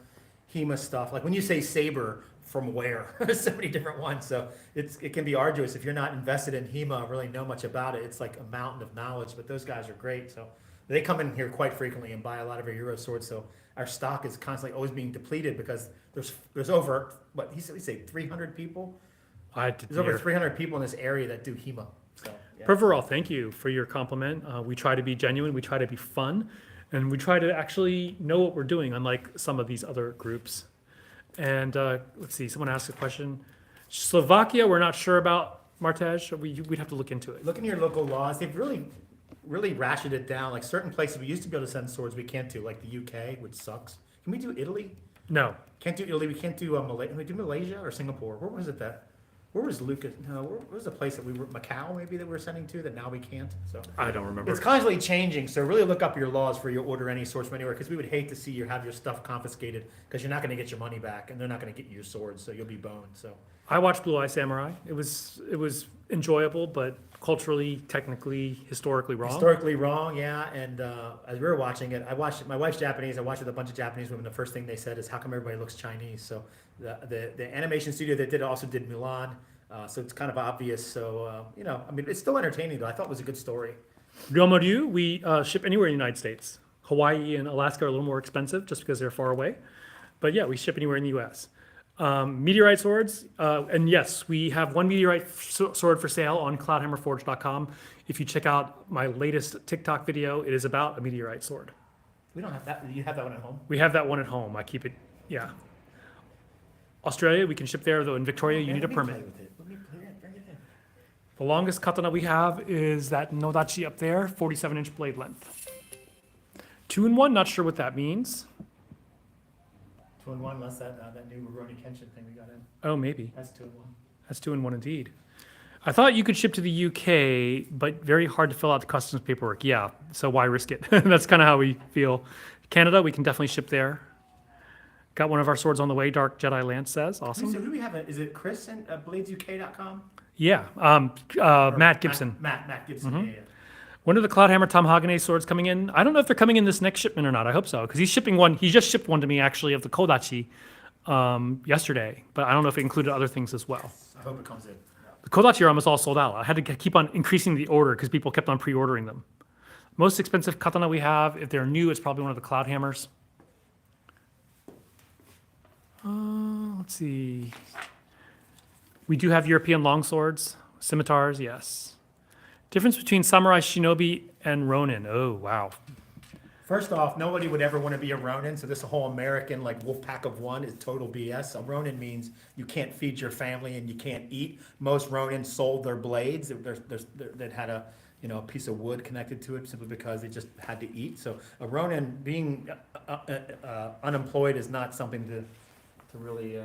HEMA stuff. Like when you say saber, from where? There's so many different ones. So it can be arduous if you're not invested in HEMA or really know much about it. It's like a mountain of knowledge. But those guys are great. So they come in here quite frequently and buy a lot of our Euro swords. So our stock is constantly always being depleted because there's over we say 300 people. There's over 300 people in this area that do HEMA. So, yeah. Perverall, thank you for your compliment. We try to be genuine, we try to be fun, and we try to actually know what we're doing, unlike some of these other groups. And let's see, someone asked a question. Slovakia, we're not sure about, Martej. We'd have to look into it. Look into your local laws. They've really ratcheted it down. Like certain places we used to be able to send swords, we can't do, like the UK, which sucks. Can we do Italy? No. Can't do Italy. We can't do Malaysia. Can we do Malaysia or Singapore? Where was it that? Where was Lucas? No, where was the place that we were, Macau maybe, that we were sending to that now we can't? So I don't remember. it's constantly changing. So really look up your laws for your order any swords from anywhere, because we would hate to see you have your stuff confiscated because you're not going to get your money back and they're not going to get you your swords, so you'll be boned. So I watched Blue Eye Samurai. It was enjoyable, but culturally, technically, historically wrong. historically wrong, yeah. And as we were watching it, I watched it. My wife's Japanese. I watched it with a bunch of Japanese women. The first thing they said is, "How come everybody looks Chinese?" So the animation studio that did it also did Mulan. So it's kind of obvious. So, I mean, it's still entertaining, though. I thought it was a good story. Ryomaryu, we ship anywhere in the United States. Hawaii and Alaska are a little more expensive just because they're far away. But yeah, we ship anywhere in the US. Meteorite swords, and yes, we have one meteorite sword for sale on cloudhammerforge.com. If you check out my latest TikTok video, it is about a meteorite sword. We don't have that. You have that one at home? We have that one at home. I keep it, yeah. Australia, we can ship there, though in Victoria, you need a permit. Let me bring it in. The longest katana we have is that Nodachi up there, 47-inch blade length. 2-in-1, not sure what that means. 2-in-1, unless that new Rurouni Kenshin thing we got in. Oh, maybe. That's 2-in-1. That's 2-in-1 indeed. I thought you could ship to the UK, but very hard to fill out the customs paperwork. Yeah, so why risk it? That's kind of how we feel. Canada, we can definitely ship there. Got one of our swords on the way, Dark Jedi Lance says. Awesome. Who do we have? Is it Chris and BladesUK.com? Yeah, Matt Gibson. Matt Gibson, yeah. When are the Cloudhammer Tamahagane swords coming in? I don't know if they're coming in this next shipment or not. I hope so, because he's shipping one. He just shipped one to me, actually, of the Kodachi yesterday, but I don't know if it included other things as well. I hope it comes in. The Kodachi are almost all sold out. I had to keep on increasing the order because people kept on pre-ordering them. Most expensive katana we have, if they're new, it's probably one of the Cloudhammers. Let's see. We do have European longswords, scimitars, yes. Difference between samurai, shinobi, and ronin. Oh, wow. First off, nobody would ever want to be a Ronin, so this whole American like wolf pack of one is total BS. A Ronin means you can't feed your family and you can't eat. Most Ronins sold their blades that had a a piece of wood connected to it simply because they just had to eat. So a Ronin being unemployed is not something to really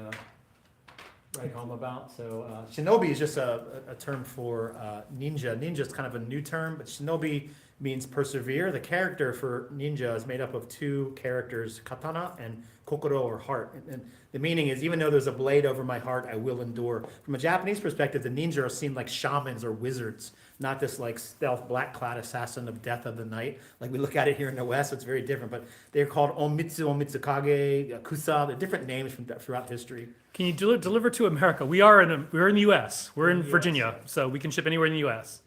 write home about. So shinobi is just a term for ninja. Ninja is kind of a new term, but shinobi means persevere. The character for ninja is made up of two characters, katana and kokoro, or heart. And the meaning is, even though there's a blade over my heart, I will endure. From a Japanese perspective, the ninja are seen like shamans or wizards, not this like stealth black-clad assassin of death of the night. Like we look at it here in the West, it's very different. But they're called onmitsu, onmitsukage, kusa. They're different names throughout history. Can you deliver to America? We're in the U.S. We're in the US, Virginia, yeah. so we can ship anywhere in the U.S.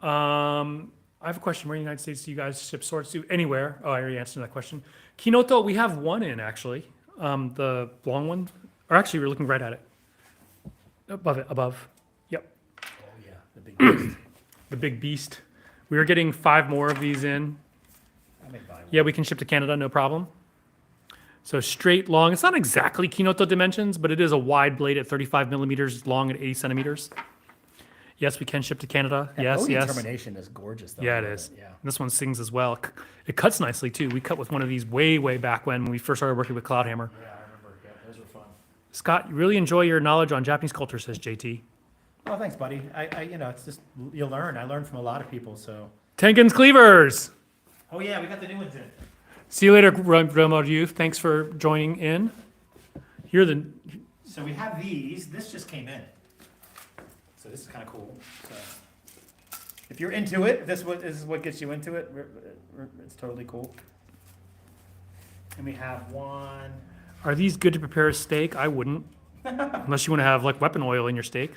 I have a question. Where in the United States do you guys ship swords to? Anywhere. Oh, I already answered that question. Kinoto, we have one in, actually. The long one. Or actually, we're looking right at it. Above. Yep. Oh yeah, the big beast. The big beast. We are getting 5 more of these in. I may buy one. Yeah, we can ship to Canada, no problem. So straight, long. It's not exactly Kinoto dimensions, but it is a wide blade at 35 millimeters, long at 80 centimeters. Yes, we can ship to Canada. That Yes, Odin yes. termination is gorgeous, though. Yeah, I it love is. Yeah. This one sings as well. It cuts nicely too. We cut with one of these way back when we first started working with Cloudhammer. Yeah, I remember. Yeah, those were fun. Scott, you really enjoy your knowledge on Japanese culture, says JT. Oh, thanks, buddy. It's just you learn. I learn from a lot of people. So. Tengen's Cleavers. Oh yeah, we got the new ones in. See you later, Remote Youth. Thanks for joining in. Here are the. So we have these. This just came in. So this is kind of cool. So if you're into it, this is what gets you into it. It's totally cool. And we have one. Are these good to prepare a steak? I wouldn't, unless you want to have like weapon oil in your steak.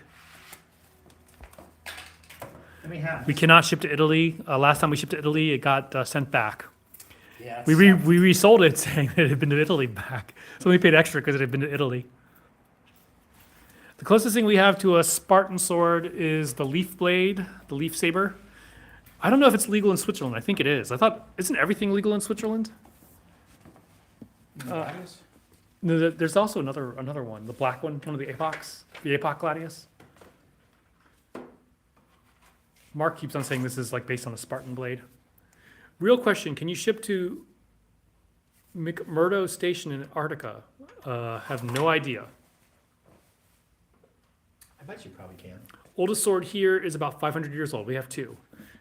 And we have. We cannot ship to Italy. Last time we shipped to Italy, it got sent back. Yeah. We resold it saying that it had been to Italy back. So we paid extra because it had been to Italy. The closest thing we have to a Spartan sword is the leaf blade, the leaf saber. I don't know if it's legal in Switzerland. I think it is. I thought, isn't everything legal in Switzerland? No, there's also another one, the black one of the Apocs, the Apoc Gladius. Mark keeps on saying this is like based on a Spartan blade. Real question, can you ship to McMurdo Station in Antarctica? Have no idea. I bet you probably can. Oldest sword here is about 500 years old. We have 2.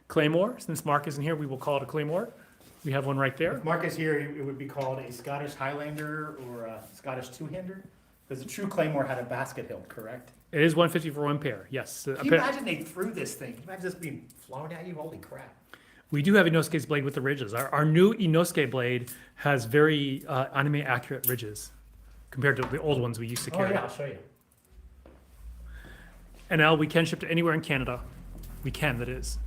Claymore, since Mark isn't here, we will call it a Claymore. We have one right there. If Mark is here, it would be called a Scottish Highlander or a Scottish two-hander. Because the true Claymore had a basket hilt, correct? It is 150 for one pair, yes. Can you imagine they threw this thing? Can you imagine this being flown at you? Holy crap. We do have Inosuke's blade with the ridges. Our new Inosuke blade has very anime-accurate ridges compared to the old ones we used to carry. I'll show you. And now we can ship to anywhere in Canada. We can, that is.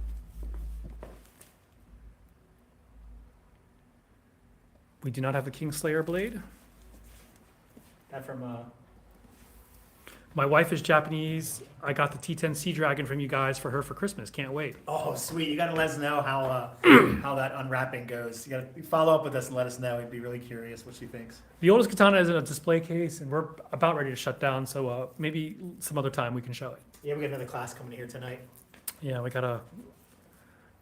We do not have the Kingslayer blade. That from My wife is Japanese. I got the T10 Sea Dragon from you guys for her for Christmas. Can't wait. Oh, sweet. You got to let us know how that unwrapping goes. You got to follow up with us and let us know. We'd be really curious what she thinks. The oldest katana is in a display case, and we're about ready to shut down, so maybe some other time we can show it. Yeah, we got another class coming here tonight. Yeah, we got a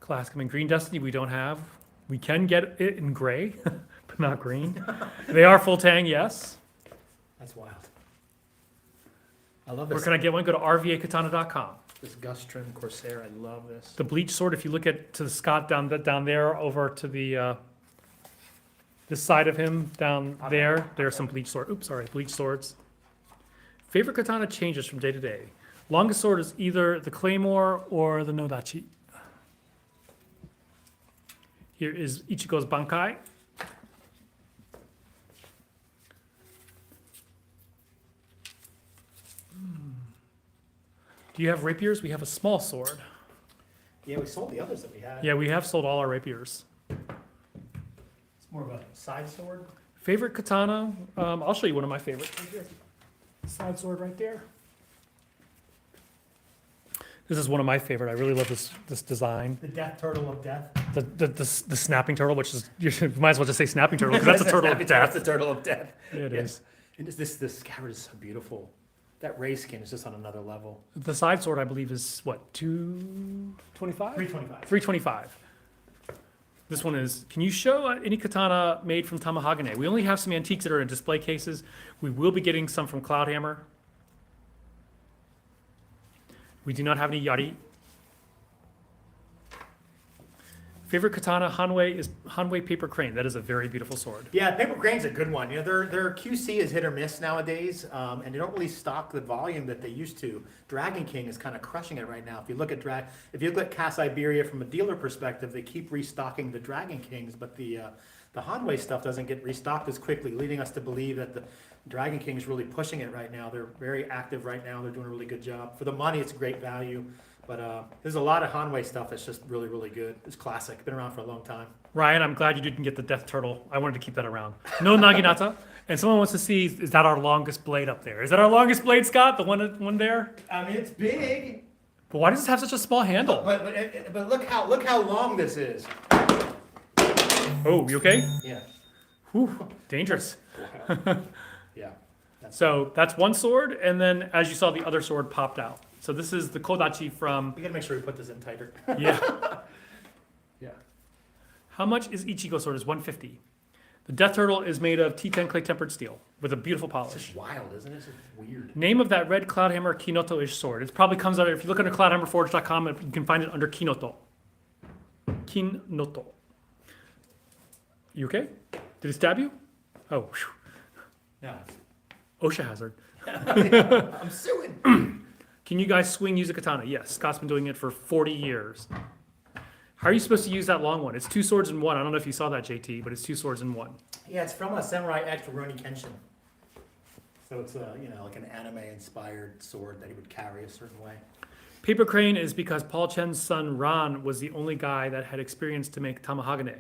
class coming. Green Destiny we don't have. We can get it in gray, but not green. They are full tang, yes. That's wild. I love Where this. can I get one? Go to rvakatana.com. This Gus Trim Corsair. I love this. The bleach sword, if you look at to the Scott down there over to the this side of him down there are some bleach bleach swords. Favorite katana changes from day to day. Longest sword is either the Claymore or the Nodachi. Here is Ichigo's Bankai. Do you have rapiers? We have a small sword. Yeah, we sold the others that we had. Yeah, we have sold all our rapiers. It's more of a side sword. Favorite katana? I'll show you one of my favorites. Right here. Side sword right there. This is one of my favorite. I really love this design. The death turtle of death. The snapping turtle, which is, you might as well just say snapping turtle, because that's a turtle of That's death. the turtle of death. Yeah, it Yeah. is. And this scabbard is so beautiful. That ray skin is just on another level. The side sword, I believe, is what, 225? 325. 325. This one is, can you show any katana made from Tamahagane? We only have some antiques that are in display cases. We will be getting some from Cloudhammer. We do not have any Yari. Favorite katana, Hanwei, is Hanwei Paper Crane. That is a very beautiful sword. Yeah, paper crane's a good one. You know, their QC is hit or miss nowadays, and they don't really stock the volume that they used to. Dragon King is kind of crushing it right now. If you look at Cass Iberia from a dealer perspective, they keep restocking the Dragon Kings, but the Hanwei stuff doesn't get restocked as quickly, leading us to believe that the Dragon King is really pushing it right now. They're very active right now. They're doing a really good job. For the money, it's great value. But there's a lot of Hanwei stuff that's just really, really good. It's classic. Been around for a long time. Ryan, I'm glad you didn't get the Death Turtle. I wanted to keep that around. No Naginata. And someone wants to see, is that our longest blade up there? Is that our longest blade, Scott? The one there? I mean, it's big, But why does this have such a small handle? but look how long this is. Oh, you okay? Yeah. Whew, dangerous. Yeah. That's So that's one sword, and then as you saw, the other sword popped out. So this is the Kodachi from, we gotta make sure we put this in tighter. yeah. Yeah. How much is Ichigo sword? Is 150. The Death Turtle is made of T10 clay tempered steel with a beautiful It's polish. just wild, isn't it? It's just weird. Name of that red Cloudhammer Kinoto-ish sword. It probably comes out, if you look under cloudhammerforge.com, you can find it under Kinoto. Kinoto. You okay? Did it stab you? Oh, whew. Yeah. OSHA hazard. I'm suing. Can you guys swing use a katana? Yes, Scott's been doing it for 40 years. How are you supposed to use that long one? It's 2 swords in one. I don't know if you saw that, JT, but it's 2 swords in one. Yeah, it's from a Samurai X Rurouni Kenshin. So it's like an anime-inspired sword that he would carry a certain way. Paper crane is because Paul Chen's son Ran was the only guy that had experience to make tamahagane.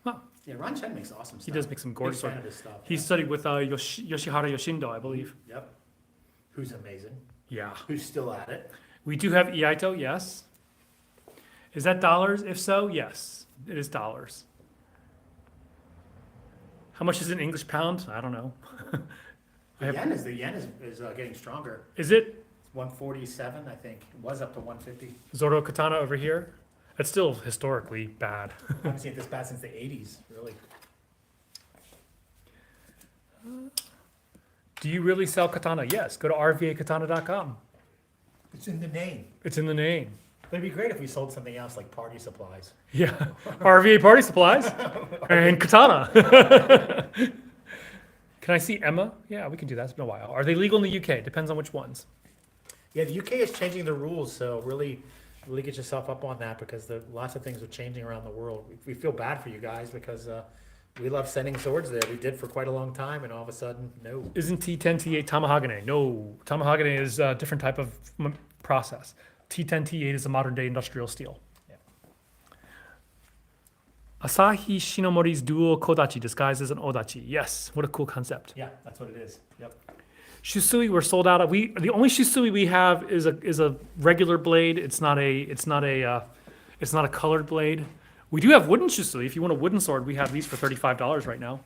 Huh. Yeah, Ron Chen makes awesome stuff. He does make some gorgeous Big fan sword. of his stuff. He studied with Yoshihara Yoshindo, I believe. Yep. Who's amazing. Yeah. Who's still at it. We do have Iaito, yes. Is that dollars? If so, yes, it is dollars. How much is an English pound? I don't know. The yen is getting stronger. Is it? It's 147, I think. It was up to 150. Zoro Katana over here? It's still historically bad. I haven't seen it this bad since the 80s, really. Do you really sell katana? Yes. Go to rvakatana.com. It's in the name. It's in the name. But it'd be great if we sold something else like party supplies. Yeah. RVA party supplies and katana. Can I see Emma? Yeah, we can do that. It's been a while. Are they legal in the UK? Depends on which ones. Yeah, the UK is changing the rules, so really get yourself up on that because lots of things are changing around the world. We feel bad for you guys because we love sending swords there. We did for quite a long time, and all of a sudden, no. Isn't T10, T8 Tamahagane? No. Tamahagane is a different type of process. T10, T8 is a modern day industrial steel. Yeah. Asahi Shinomori's dual Kodachi disguised as an Odachi. Yes, what a cool concept. Yeah, that's what it is. Yep. Shusui we're sold out of. The only Shusui we have is a regular blade. It's not a colored blade. We do have wooden Shusui. If you want a wooden sword, we have these for $35 right now.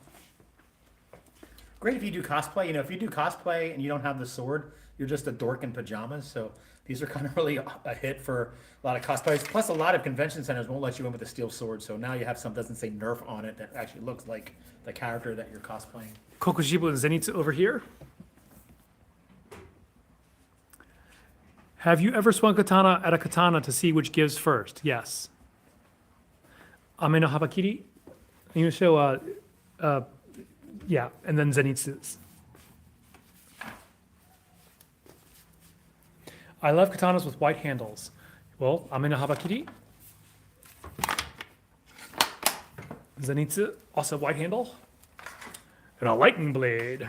Great if you do cosplay. If you do cosplay and you don't have the sword, you're just a dork in pajamas. So these are kind of really a hit for a lot of cosplayers. Plus, a lot of convention centers won't let you in with a steel sword. So now you have something that doesn't say Nerf on it that actually looks like the character that you're cosplaying. Kokushibo and Zenitsu over here. Have you ever swung katana at a katana to see which gives first? Yes. Ame no habakiri. I'm going to show, yeah, and then Zenitsu's. I love katanas with white handles. Well, Ame no habakiri. Zenitsu, also white handle. And a lightning blade.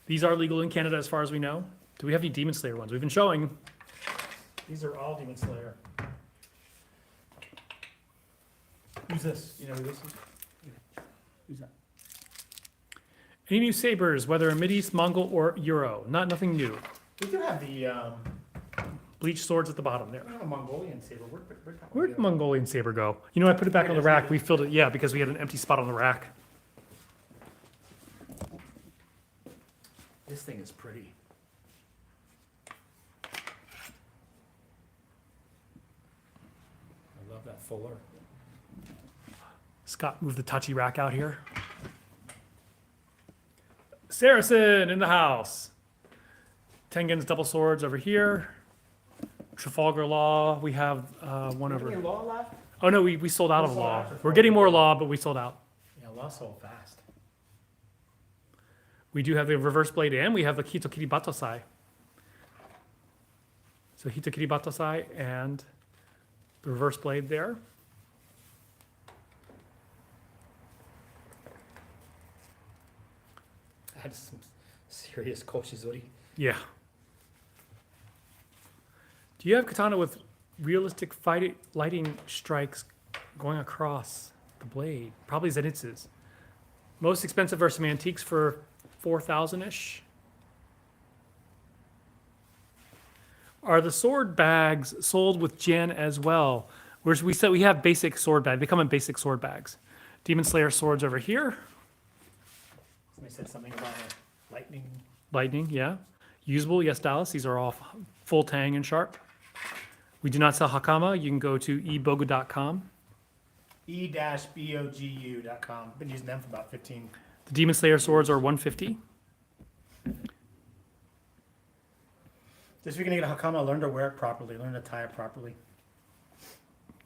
These are legal in Canada as far as we know. Do we have any Demon Slayer ones? We've been showing. These are all Demon Slayer. Who's this? You know who this is? Who's that? Any new sabers, whether in Mideast, Mongol, or Euro? Nothing new. We do have the bleached swords at the bottom there. I have a Mongolian saber. Where'd that one Where'd the go? Mongolian saber go? You know, I put it back on the rack. We filled it, yeah, because we had an empty spot on the rack. This thing is pretty. I love that fuller. Scott moved the touchy rack out here. Saracen in the house. Tengen's double swords over here. Trafalgar Law. We have one over. Any law left? Oh no, we sold out of We sold Law. out We're getting more Law, but we sold out. Yeah, law sold fast. We do have the reverse blade and we have the Hitokiri Batosai. So Hitokiri Batosai and the reverse blade there. That's some serious koshizuri. Yeah. Do you have katana with realistic lighting strikes going across the blade? Probably Zenitsu's. Most expensive are some antiques for 4,000-ish. Are the sword bags sold with Jen as well? Whereas we said we have basic sword bags. They come in basic sword bags. Demon Slayer swords over here. Somebody said something about a lightning. Lightning, yeah. Usable, yes, Dallas. These are all full tang and sharp. We do not sell Hakama. You can go to ebogu.com. e-bogu.com. Been using them for about 15. The Demon Slayer swords are 150. Just if you're gonna get a hakama, learn to wear it properly. Learn to tie it properly.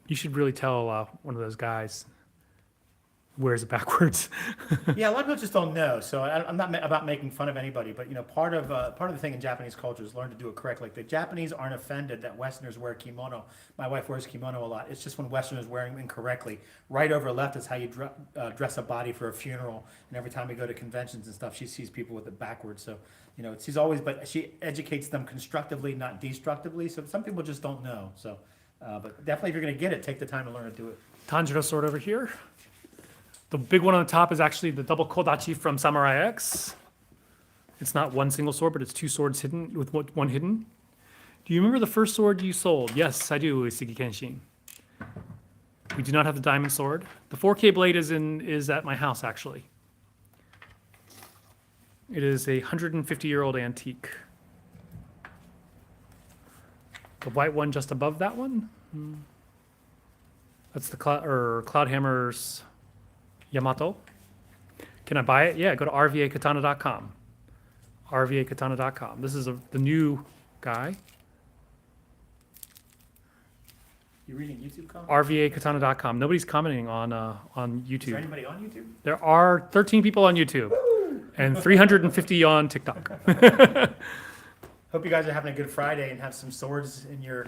You should really tell one of those guys who wears it backwards. Yeah, a lot of people just don't know. So I'm not about making fun of anybody, but you know, part of the thing in Japanese culture is learn to do it correctly. Like the Japanese aren't offended that Westerners wear kimono. My wife wears kimono a lot. It's just when Westerners wearing them incorrectly. Right over left is how you dress a body for a funeral. And every time we go to conventions and stuff, she sees people with it backwards. So you know, she's always, but she educates them constructively, not destructively. So some people just don't know. So, but definitely, if you're gonna get it, take the time to learn to do it. Tanjiro sword over here. The big one on the top is actually the double kodachi from Samurai X. It's not one single sword, but it's two swords hidden with one hidden. Do you remember the first sword you sold? Yes, I do, Isugi Kenshin. We do not have the diamond sword. The 4K blade is at my house, actually. It is a 150-year-old antique. The white one just above that one. That's the Cloudhammer's Yamato. Can I buy it? Yeah, go to RVAKatana.com. RVAKatana.com. This is the new guy. You reading YouTube comments? RVAKatana.com. Nobody's commenting on Is there YouTube. anybody on YouTube? There are 13 people on YouTube and 350 on TikTok. Hope you guys are having a good Friday and have some swords in your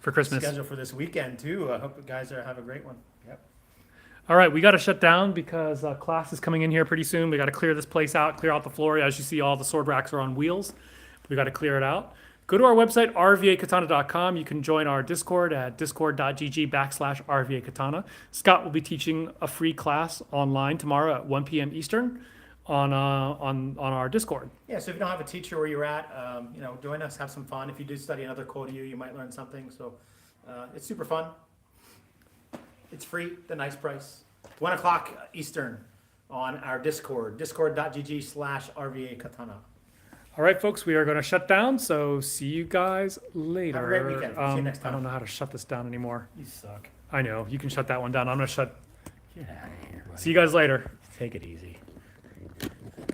For Christmas. schedule for this weekend too. I hope you guys have a great one. Yep. All right, we got to shut down because class is coming in here pretty soon. We got to clear this place out, clear out the floor. As you see, all the sword racks are on wheels. We got to clear it out. Go to our website, rvakatana.com. You can join our Discord at discord.gg/rvakatana. Scott will be teaching a free class online tomorrow at 1 p.m. Eastern on our Discord. Yeah. So if you don't have a teacher where you're at, you know, join us, have some fun. If you do study another Kōryu, you might learn something. So it's super fun. It's free, the nice price. 1 o'clock Eastern on our Discord, discord.gg/rvakatana. All right, folks, we are going to shut down. So see you guys later. Have a great weekend. See you next I time. don't know how to shut this down anymore. You suck. I know. You can shut that one down. I'm going to shut. Get out of here. See you guys later. Take it easy.